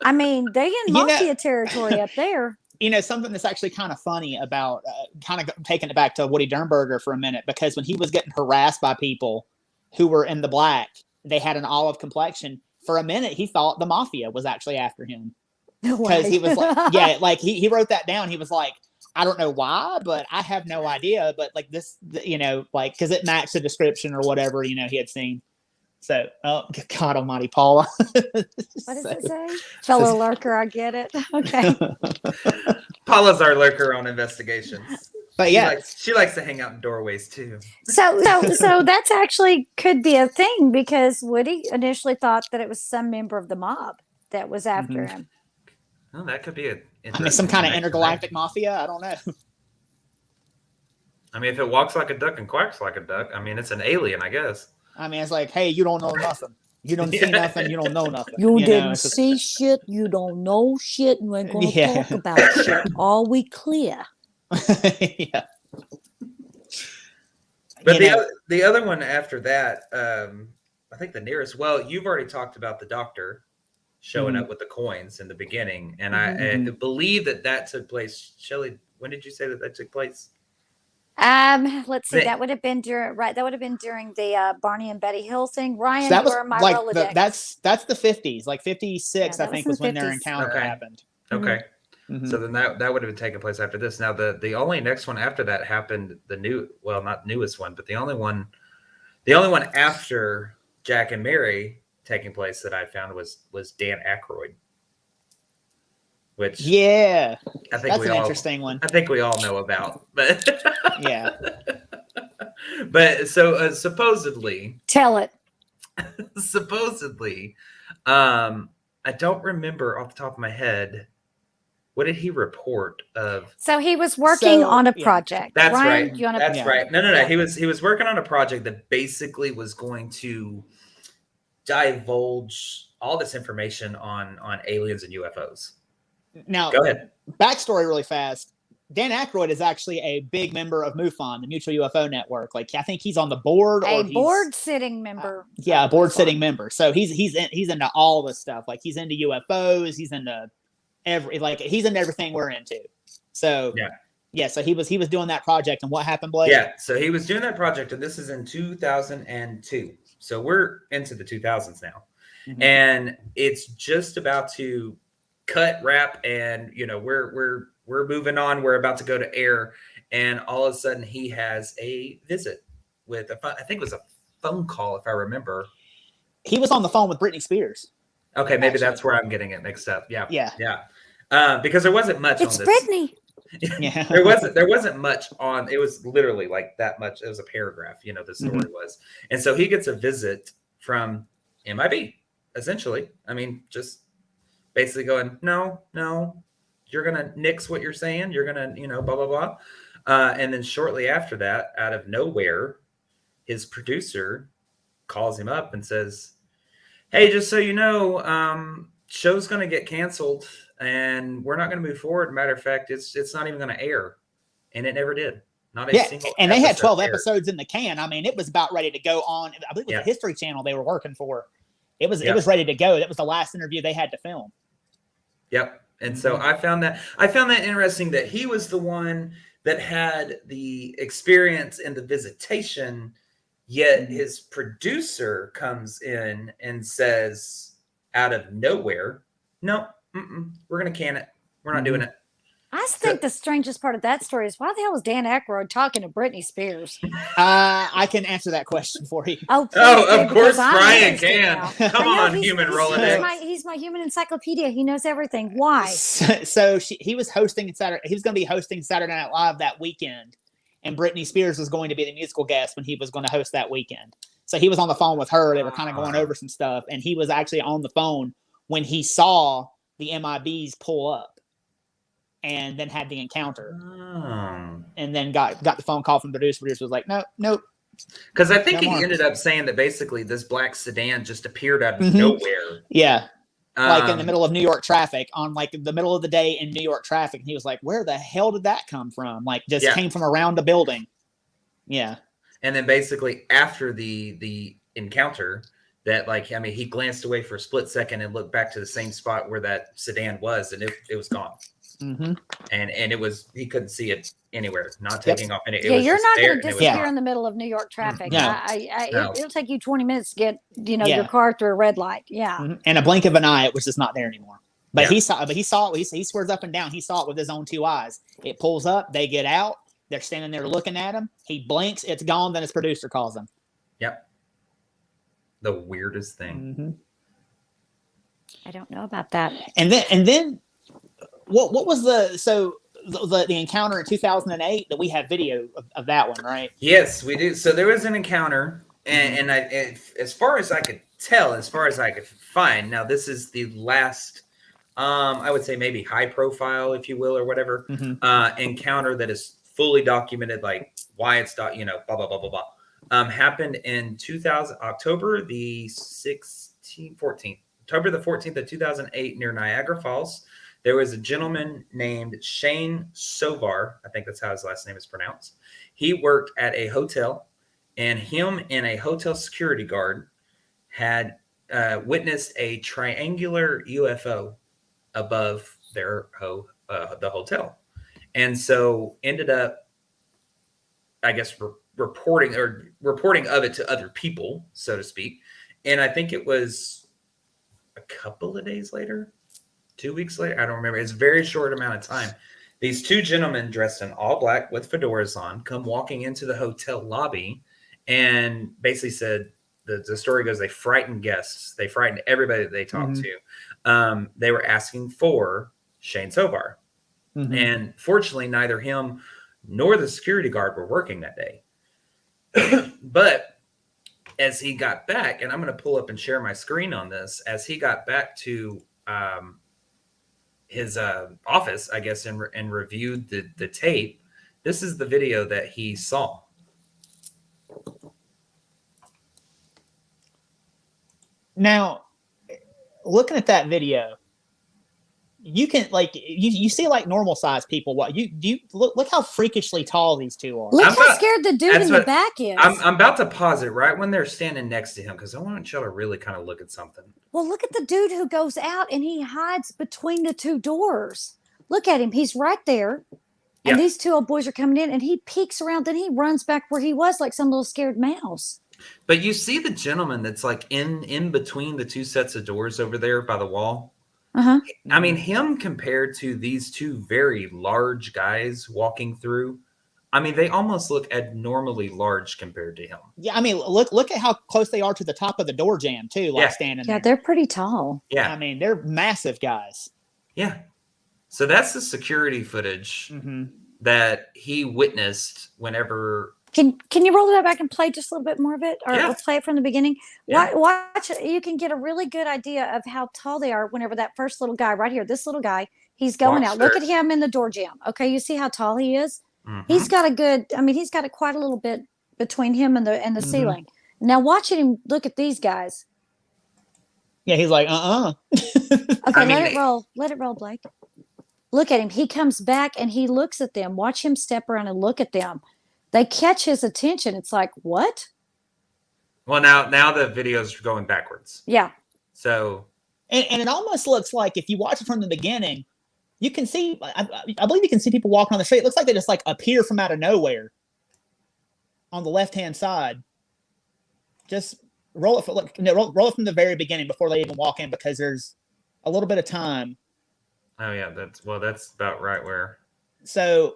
I mean, they in mafia territory up there. Something that's actually kind of funny about kind of taking it back to Woody Dernberger for a minute, because when he was getting harassed by people who were in the black, they had an olive complexion. For a minute, he thought the mafia was actually after him. Because he was like, he wrote that down. He was like, I don't know why, but I have no idea. But like this, because it matched the description or whatever, he had seen. So, oh, God almighty, Paula. What does it say? Fellow lurker, I get it. Okay. Paula's our lurker on investigations. But yeah. She likes to hang out in doorways too. So that's actually could be a thing, because Woody initially thought that it was some member of the mob that was after him. Well, that could be some kind of intergalactic mafia. I don't know. I mean, if it walks like a duck and quacks like a duck, I mean, it's an alien, I guess. I mean, it's like, hey, you don't know nothing. You don't see nothing. You don't know nothing. You didn't see shit. You don't know shit. You ain't going to talk about shit. All we clear. Yeah. But the other one after that, I think the nearest. Well, you've already talked about the doctor showing up with the coins in the beginning, and I believe that took place. Shelley, when did you say that took place? Let's see. That would have been during the Barney and Betty Hill thing. Ryan, so that was my like Rolodex. that's the 50s, like 56. I think was when their encounter happened. Okay. So then that would have taken place after this. Now the only next one after that happened, not newest one, but the only one after Jack and Mary taking place that I found was Dan Aykroyd. Which I think that's an interesting one. I think we all know about, but yeah. But so supposedly, tell it. Supposedly, I don't remember off the top of my head. What did he report of? So he was working on a project. That's Ryan, right. That's right. No. He was working on a project that basically was going to divulge all this information on aliens and UFOs. Now, go ahead. Backstory really fast. Dan Aykroyd is actually a big member of MUFON, the Mutual UFO Network. Like, I think he's on the board. Board sitting member. A board sitting member. So he's into all this stuff. Like, he's into UFOs. He's into he's into everything we're into. So so he was doing that project. And what happened, Blake? Yeah, so he was doing that project, and this is in 2002. So we're into the 2000s now, and it's just about to cut, wrap, and we're moving on. We're about to go to air, and all of a sudden he has a visit with I think it was a phone call, if I remember. He was on the phone with Britney Spears. Okay, maybe that's where I'm getting it mixed up. Yeah. Because there wasn't much. It's on this. Britney. Yeah. There wasn't much on. It was literally like that much. It was a paragraph. The story was, and so he gets a visit from MIB. Essentially, I mean, just basically going, no, you're gonna nix what you're saying. You're gonna, blah blah blah. And then shortly after that, out of nowhere, his producer calls him up and says, "Hey, just so you know, show's going to get canceled and we're not going to move forward. Matter of fact, it's not even going to air." And it never did. Not a single and they had 12 episodes in the can. I mean, it was about ready to go on. I believe it was the History Channel they were working for. It was ready to go. That was the last interview they had to film. Yep. And so I found that interesting that he was the one that had the experience and the visitation, yet his producer comes in and says out of nowhere, "No, we're going to can it. We're not doing it." I think the strangest part of that story is, why the hell was Dan Aykroyd talking to Britney Spears? I can answer that question for you. Of course Brian can. Come on, human Rolodex. He's my human encyclopedia. He knows everything. Why? So he was hosting Saturday. He was going to be hosting Saturday Night Live that weekend, and Britney Spears was going to be the musical guest when he was going to host that weekend. So he was on the phone with her. They were kind of going over some stuff, and he was actually on the phone when he saw the MIBs pull up. And then had the encounter, and then got the phone call from the producer. Producer was like, "Nope." Because I think he ended up saying that basically this black sedan just appeared out of nowhere. Yeah, like in the middle of New York traffic, on like the middle of the day in New York traffic. And he was like, "Where the hell did that come from?" Like, just came from around the building. Yeah. And then basically after the encounter, that he glanced away for a split second and looked back to the same spot where that sedan was, and it was gone. And it was, he couldn't see it anywhere, not taking off. And you're not going to disappear in the middle of New York traffic. No. It'll take you 20 minutes to get your car through a red light. And a blink of an eye, it was just not there anymore. But he saw it. He swears up and down. He saw it with his own two eyes. It pulls up. They get out. They're standing there looking at him. He blinks. It's gone. Then his producer calls him. Yep. The weirdest thing. I don't know about that. And then. What was the encounter in 2008 that we have video of that one, right? Yes, we do. So there was an encounter, and as far as I could tell, as far as I could find, now this is the last, I would say maybe high profile, if you will, or whatever, encounter that is fully documented, like why it's blah blah blah blah blah. Happened in October the 14th of 2008 near Niagara Falls. There was a gentleman named Shane Sovar. I think that's how his last name is pronounced. He worked at a hotel, and him and a hotel security guard had witnessed a triangular UFO above their the hotel, and so ended up, I guess, reporting of it to other people, so to speak. And I think it was a couple of days later, 2 weeks later, I don't remember. It's a very short amount of time. These two gentlemen dressed in all black with fedoras on come walking into the hotel lobby and basically said, the story goes, they frightened guests. They frightened everybody that they talked to. They were asking for Shane Sovar. And fortunately, neither him nor the security guard were working that day. But as he got back, and I'm going to pull up and share my screen on this, as he got back to his office, I guess, and reviewed the tape, this is the video that he saw. Now, looking at that video, you can you see like normal sized people. What you look how freakishly tall these two are. Look how scared the dude in the back is. I'm about to pause it right when they're standing next to him because I want y'all to really kind of look at something. Well, look at the dude who goes out and he hides between the two doors. Look at him; he's right there, and these two old boys are coming in, and he peeks around, then he runs back where he was like some little scared mouse. But you see the gentleman that's like in between the two sets of doors over there by the wall. I mean, him compared to these two very large guys walking through, I mean, they almost look abnormally large compared to him. Yeah, I mean, look at how close they are to the top of the door jamb too, like standing there. Yeah, they're pretty tall. Yeah. I mean, they're massive guys. Yeah. So that's the security footage that he witnessed whenever... Can you roll that back and play just a little bit more of it, or we'll play it from the beginning? Yeah. Watch. You can get a really good idea of how tall they are. Whenever that first little guy right here, this little guy, he's going out. Look at him in the door jamb. Okay, you see how tall he is. He's got a good. I mean, he's got quite a little bit between him and the ceiling. Now watching him look at these guys. Yeah, he's like, Okay, let it roll. Let it roll, Blake. Look at him. He comes back and he looks at them. Watch him step around and look at them. They catch his attention. It's like, what? Well, now the video's going backwards. Yeah. So. And it almost looks like if you watch it from the beginning, you can see, I believe you can see people walking on the street. It looks like they just like appear from out of nowhere on the left-hand side. Just roll it from the very beginning before they even walk in, because there's a little bit of time. Oh yeah, that's about right where. So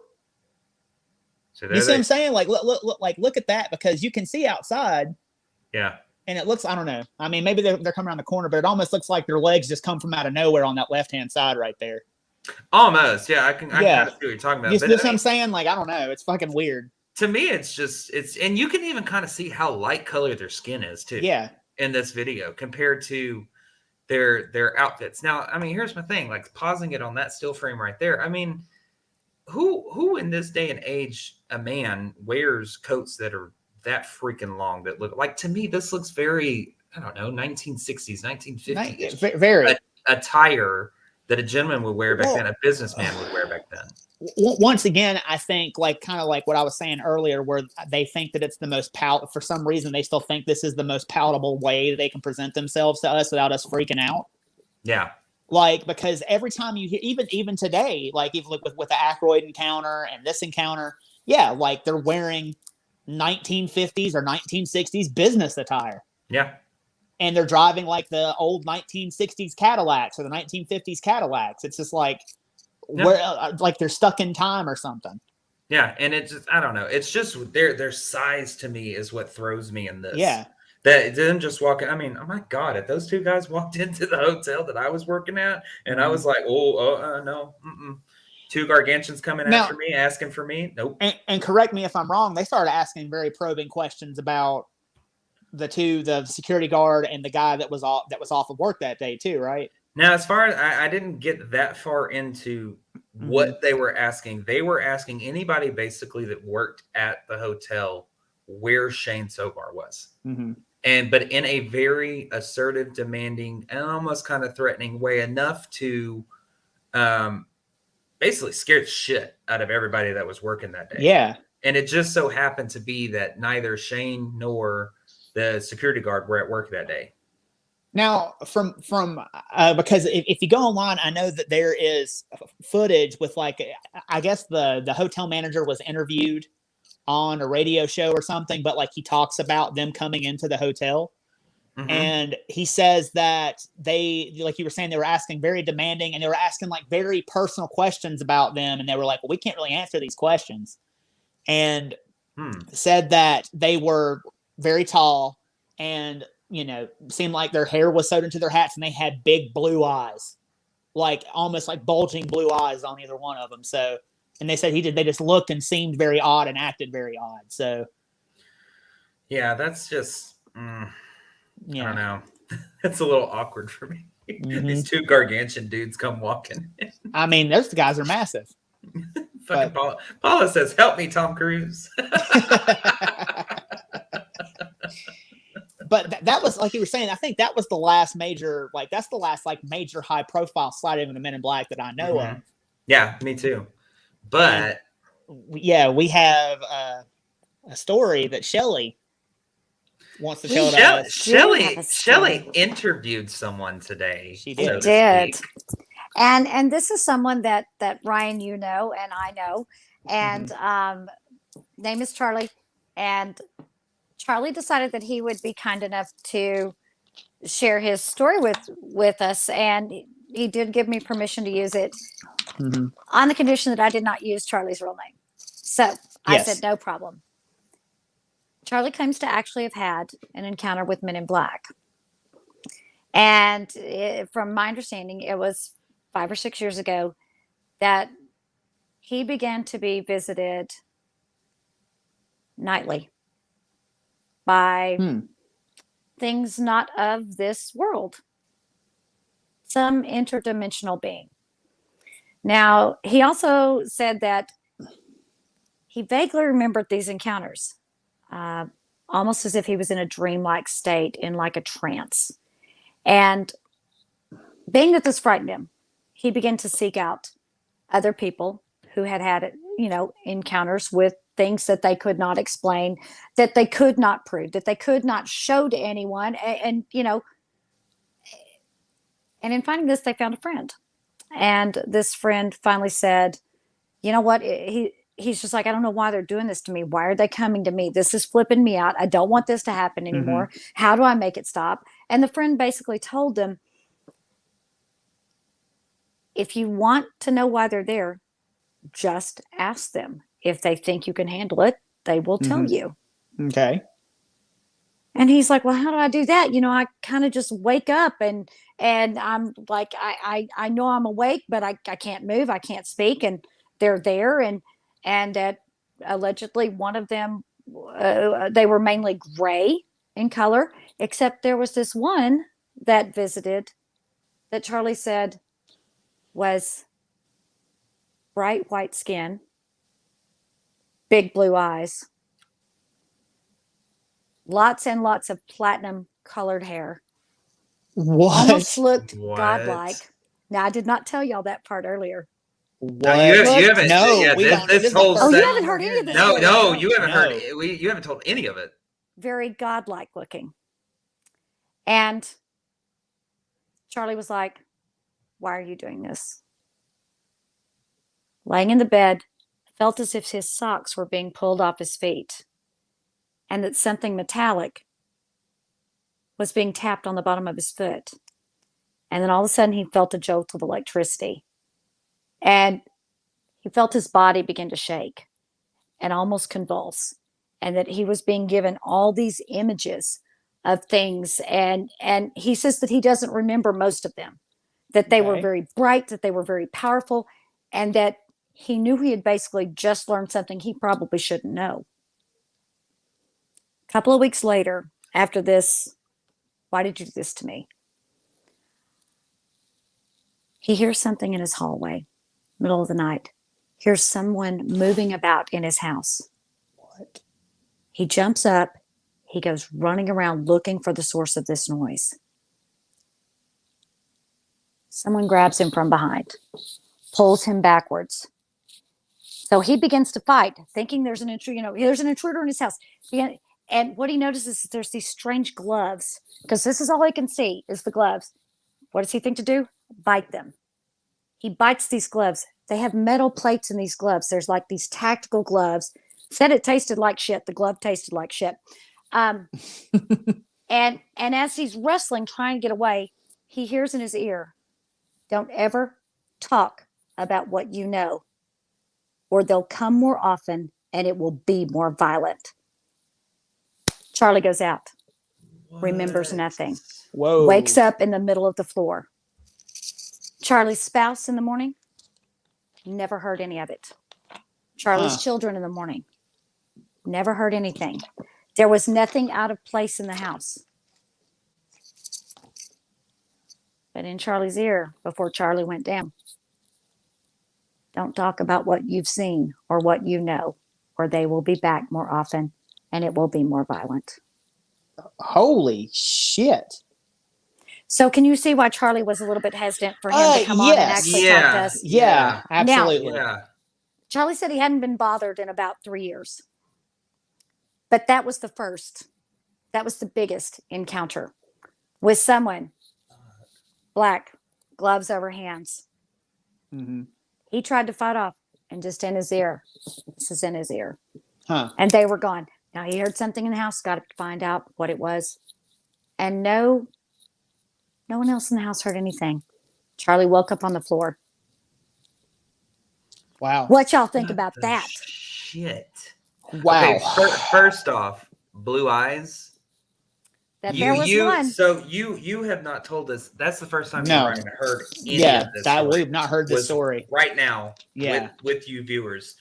you see what I'm saying? Like look at that, because you can see outside. Yeah. And it looks, I don't know. I mean, maybe they're coming around the corner, but it almost looks like their legs just come from out of nowhere on that left-hand side right there. Almost, yeah. I can kind of see what you're talking about. You know what I'm saying? Like, I don't know. It's fucking weird. To me, it's and you can even kind of see how light colored their skin is too. Yeah. In this video compared to their outfits. Now, I mean, here's my thing. Like pausing it on that still frame right there. I mean, who in this day and age, a man wears coats that are that freaking long that look like, to me, this looks very, I don't know, 1960s, 1950s. Very attire that a gentleman would wear back then, a businessman would wear back then. Once again, I think kind of like what I was saying earlier, where they think that it's the most for some reason, they still think this is the most palatable way that they can present themselves to us without us freaking out. Yeah. Like, because every time you hear, even today, like even with the Aykroyd encounter and this encounter, yeah, like they're wearing 1950s or 1960s business attire. Yeah. And they're driving like the old 1960s Cadillacs or the 1950s Cadillacs. It's just like, like they're stuck in time or something. Yeah. And it's just, I don't know. It's just their size to me is what throws me in this. Yeah. That them just walking. I mean, oh my God, if those two guys walked into the hotel that I was working at and I was like, no. Two gargantuans coming after me, asking for me. Nope. And correct me if I'm wrong. They started asking very probing questions about the security guard and the guy that was off of work that day too, right? Now, as far as I didn't get that far into what they were asking anybody basically that worked at the hotel where Shane Sovar was. But in a very assertive, demanding, and almost kind of threatening way, enough to basically scare the shit out of everybody that was working that day. Yeah. And it just so happened to be that neither Shane nor the security guard were at work that day. Now, from because if you go online, I know that there is footage with like, I guess the hotel manager was interviewed on a radio show or something, but like he talks about them coming into the hotel. Mm-hmm. And he says that they, like you were saying, they were asking very demanding, and they were asking like very personal questions about them. And they were like, well, we can't really answer these questions. And said that they were very tall and, you know, seemed like their hair was sewed into their hats, and they had big blue eyes, like almost like bulging blue eyes on either one of them. So, and they said they just looked and seemed very odd and acted very odd. So, yeah, that's just, I don't know. That's a little awkward for me. Mm-hmm. These two gargantuan dudes come walking in. I mean, those guys are massive. Fucking Paula says, "Help me, Tom Cruise." But that was, like you were saying, I think that was the last major, like that's the last like major high profile sighting of the Men in Black that I know of. Yeah, me too. But we have a story that Shelley wants to tell us. Shelley interviewed someone today. She did. And this is someone that Ryan, you know, and I know, and name is Charlie. And Charlie decided that he would be kind enough to share his story with us, and he did give me permission to use it on the condition that I did not use Charlie's real name. So I said no problem. Charlie claims to actually have had an encounter with Men in Black, and from my understanding, it was 5 or 6 years ago that he began to be visited nightly by things not of this world, some interdimensional being. Now, he also said that he vaguely remembered these encounters, almost as if he was in a dreamlike state, in like a trance. And being that this frightened him, he began to seek out other people who had, you know, encounters with things that they could not explain, that they could not prove, that they could not show to anyone. And you know, and in finding this, they found a friend. And this friend finally said, you know what? He's just like, I don't know why they're doing this to me. Why are they coming to me? This is flipping me out. I don't want this to happen anymore. How do I make it stop? And the friend basically told them, if you want to know why they're there, just ask them. If they think you can handle it, they will tell you. Okay. And he's like, well, how do I do that? You know, I kind of just wake up and I'm like, I know I'm awake, but I can't move. I can't speak. And they're there. And that allegedly one of them, they were mainly gray in color, except there was this one that visited that Charlie said was bright white skin, big blue eyes, lots and lots of platinum colored hair. What? Almost looked godlike. Now, I did not tell y'all that part earlier. What? No, you haven't. No, yeah, we don't. This whole you haven't heard any of this. No, you haven't heard. You haven't told any of it. Very godlike looking. And Charlie was like, why are you doing this? Laying in the bed, felt as if his socks were being pulled off his feet, and that something metallic was being tapped on the bottom of his foot. And then all of a sudden he felt a jolt of electricity, and he felt his body begin to shake and almost convulse, and that he was being given all these images of things. And he says that he doesn't remember most of them, that they were very bright, that they were very powerful, and that he knew he had basically just learned something he probably shouldn't know. A couple of weeks later, after this, why did you do this to me? He hears something in his hallway, middle of the night. Hears someone moving about in his house. What? He jumps up. He goes running around looking for the source of this noise. Someone grabs him from behind, pulls him backwards. So he begins to fight, thinking there's an intruder, there's an intruder in his house. And what he notices is there's these strange gloves, because this is all he can see is the gloves. What does he think to do? Bite them. He bites these gloves. They have metal plates in these gloves. There's like these tactical gloves. Said it tasted like shit. The glove tasted like shit. And as he's wrestling, trying to get away, he hears in his ear, "Don't ever talk about what you know, or they'll come more often and it will be more violent." Charlie goes out, remembers nothing, wakes up in the middle of the floor. Charlie's spouse in the morning, never heard any of it. Charlie's children in the morning, never heard anything. There was nothing out of place in the house. But in Charlie's ear, before Charlie went down, "Don't talk about what you've seen or what you know, or they will be back more often and it will be more violent." Holy shit. So can you see why Charlie was a little bit hesitant for him to come on and actually talk to us? Yeah, absolutely. Now, Charlie said he hadn't been bothered in about 3 years. But that was the first. That was the biggest encounter with someone. Black, gloves over hands. Mm-hmm. He tried to fight off, and just in his ear. This is in his ear. And they were gone. Now he heard something in the house, got to find out what it was. And no one else in the house heard anything. Charlie woke up on the floor. Wow. What y'all think about that? Shit. Wow. Okay, first off, blue eyes. There was one. So you have not told us. That's the first time you've heard any of this. Yeah, we've not heard this story right now. Yeah, with you viewers.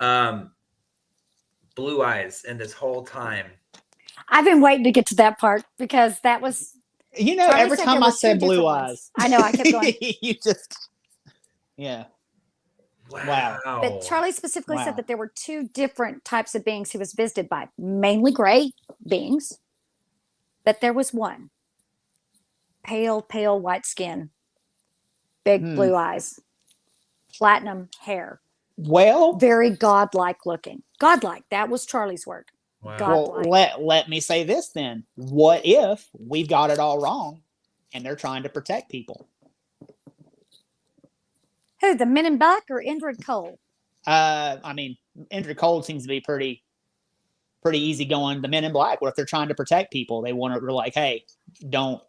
Blue eyes, and this whole time. I've been waiting to get to that part because that was. Every time I said blue eyes, I know I kept going. You just. Yeah. Wow. But Charlie specifically said that there were 2 different types of beings he was visited by, mainly gray beings. But there was one. Pale white skin. Big blue eyes. Platinum hair. Well. Very godlike looking. Godlike. That was Charlie's word. Wow. Godlike. Well, let me say this then. What if we've got it all wrong and they're trying to protect people? Who, the Men in Black or Indrid Cole? I mean, Indrid Cole seems to be pretty easy going. The Men in Black, what if they're trying to protect people? They want to, they're like, hey, don't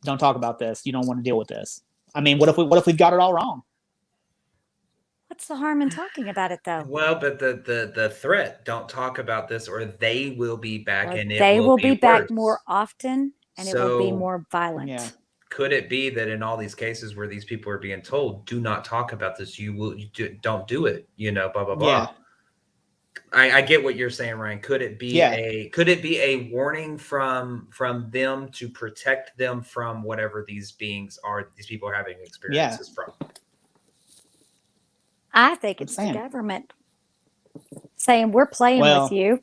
talk about this. You don't want to deal with this. I mean, what if we've got it all wrong? What's the harm in talking about it, though? Well, but the threat, don't talk about this or they will be back and they will be back more often and it will be more violent. Yeah. Could it be that in all these cases where these people are being told, do not talk about this, don't do it, blah, blah, blah. Yeah. I get what you're saying, Ryan. Could it be a warning from them to protect them from whatever these beings are, these people are having experiences from? I think it's the government saying we're playing with you,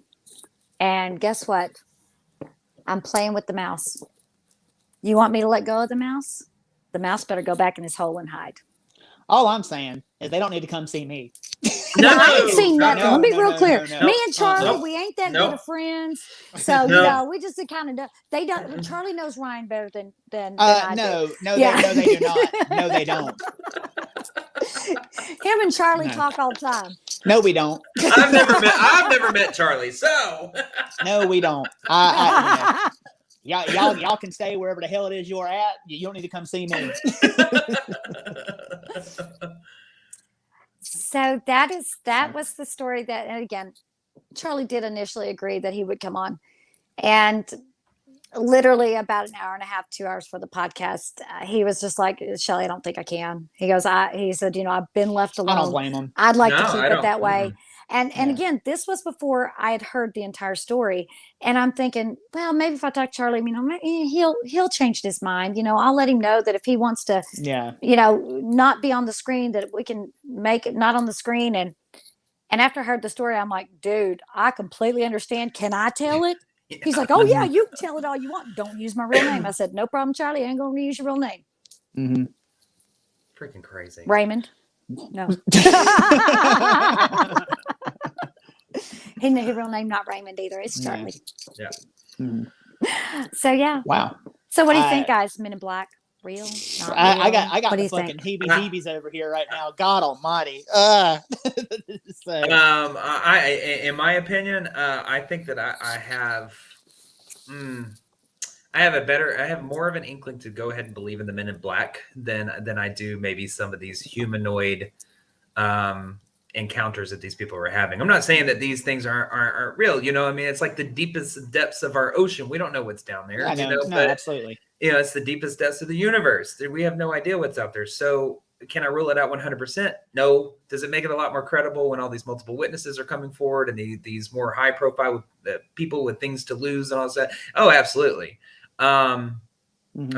and guess what? I'm playing with the mouse. You want me to let go of the mouse? The mouse better go back in his hole and hide. All I'm saying is they don't need to come see me. No, I ain't seen nothing. Let me be real clear. Me and Charlie, we ain't that good of friends. So, we just kind of, they don't, Charlie knows Ryan better than I do. No, they do not. No, they don't. Him and Charlie talk all the time. No, we don't. I've never met Charlie, so. No, we don't. Y'all can stay wherever the hell it is you're at. You don't need to come see me. So that was the story that, and again, Charlie did initially agree that he would come on, and literally about an hour and a half, 2 hours for the podcast, he was just like, Shelly, I don't think I can. He goes, he said, I've been left alone. I don't blame him. I'd like to keep it that way. And again, this was before I had heard the entire story, and I'm thinking, well, maybe if I talk to Charlie, maybe he'll change his mind. I'll let him know that if he wants to, not be on the screen, that we can make it not on the screen. And after I heard the story, I'm like, dude, I completely understand. Can I tell it? Yeah. He's like, oh yeah, you can tell it all you want. Don't use my real name. I said, no problem, Charlie. I ain't gonna use your real name. Mm-hmm. Freaking crazy, Raymond. No. His real name not Raymond either. It's Charlie. Yeah. Mm-hmm. So yeah. Wow. So what do you think, guys? Men in Black, real? Not real? I got the fucking heebie-jeebies over here right now. God Almighty. So. In my opinion, I think that I have. I have more of an inkling to go ahead and believe in the Men in Black than I do maybe some of these humanoid encounters that these people are having. I'm not saying that these things aren't real. You know, I mean, it's like the deepest depths of our ocean. We don't know what's down there. Yeah, no, absolutely. You know, it's the deepest depths of the universe. We have no idea what's out there. So can I rule it out 100%? No. Does it make it a lot more credible when all these multiple witnesses are coming forward and these more high profile people with things to lose and all that? Oh, absolutely. I'm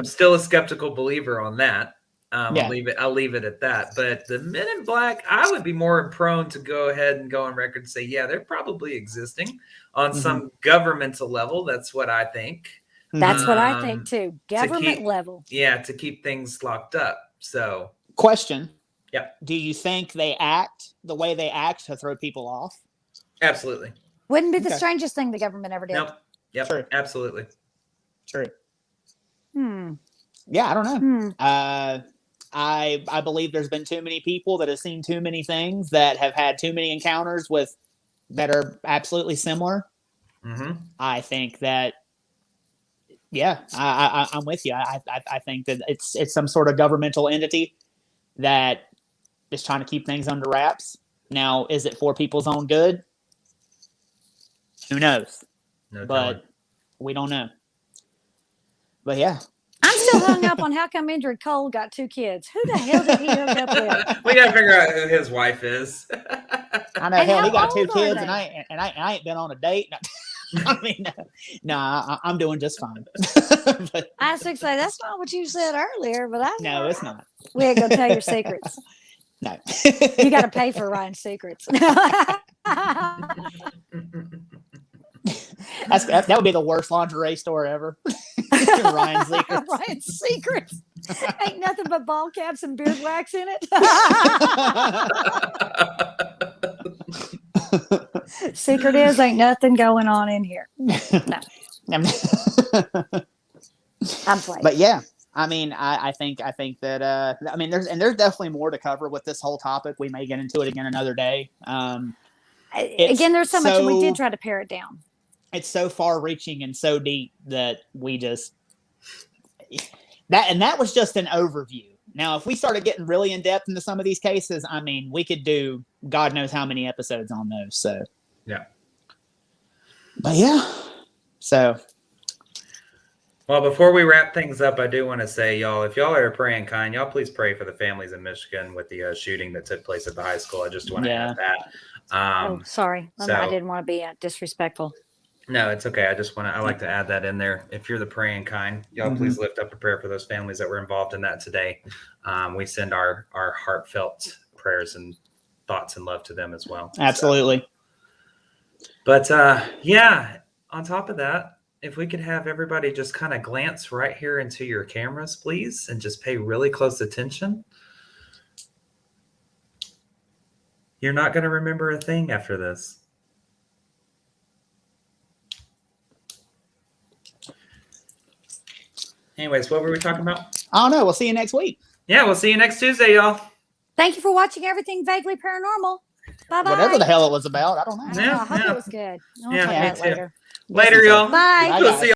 still a skeptical believer on that. I'll leave it at that. But the Men in Black, I would be more prone to go ahead and go on record and say, yeah, they're probably existing on some governmental level. That's what I think. That's what I think too. Government level. Yeah, to keep things locked up. So, question. Yeah. Do you think they act the way they act to throw people off? Absolutely. Wouldn't be the strangest thing the government ever did. Nope. Yep. True. Absolutely. True. Yeah, I don't know. I believe there's been too many people that have seen too many things, that have had too many encounters that are absolutely similar. I think that, I'm with you. I think that it's some sort of governmental entity that is trying to keep things under wraps. Now, is it for people's own good? Who knows? But we don't know. But yeah. I'm still hung up on how come Indrid Cole got 2 kids. Who the hell did he hook up with? We gotta figure out who his wife is. I know. Hell, he got 2 kids, and I ain't been on a date. I mean, I'm doing just fine. But, I was going to say, that's not what you said earlier, but no, it's not. We ain't going to tell your secrets. No. You got to pay for Ryan's secrets. That would be the worst lingerie store ever. Ryan's Secrets. Ryan's Secrets. Ain't nothing but ball caps and beard wax in it. Secret is, ain't nothing going on in here. No. I'm playing. But yeah, I mean, I think that I mean, there's definitely more to cover with this whole topic. We may get into it again another day. Again, there's so much, and we did try to pare it down. It's so far reaching and so deep that we just that was just an overview. Now, if we started getting really in depth into some of these cases, I mean, we could do God knows how many episodes on those. So yeah. But yeah. So well, before we wrap things up, I do want to say, y'all, if y'all are praying kind, y'all please pray for the families in Michigan with the shooting that took place at the high school. I just want to add that. Sorry. I didn't want to be disrespectful. No, it's okay. I like to add that in there. If you're the praying kind, y'all please lift up a prayer for those families that were involved in that today. We send our heartfelt prayers and thoughts and love to them as well. Absolutely. So, but yeah, on top of that, if we could have everybody just kind of glance right here into your cameras, please, and just pay really close attention. You're not going to remember a thing after this. Anyways, what were we talking about? I don't know. We'll see you next week. Yeah, we'll see you next Tuesday, y'all. Thank you for watching Everything Vaguely Paranormal. Bye-bye. Whatever the hell it was about. I don't know. I hope it was good. Yeah, me too. Later. Later, y'all. Bye. Bye, guys. See you.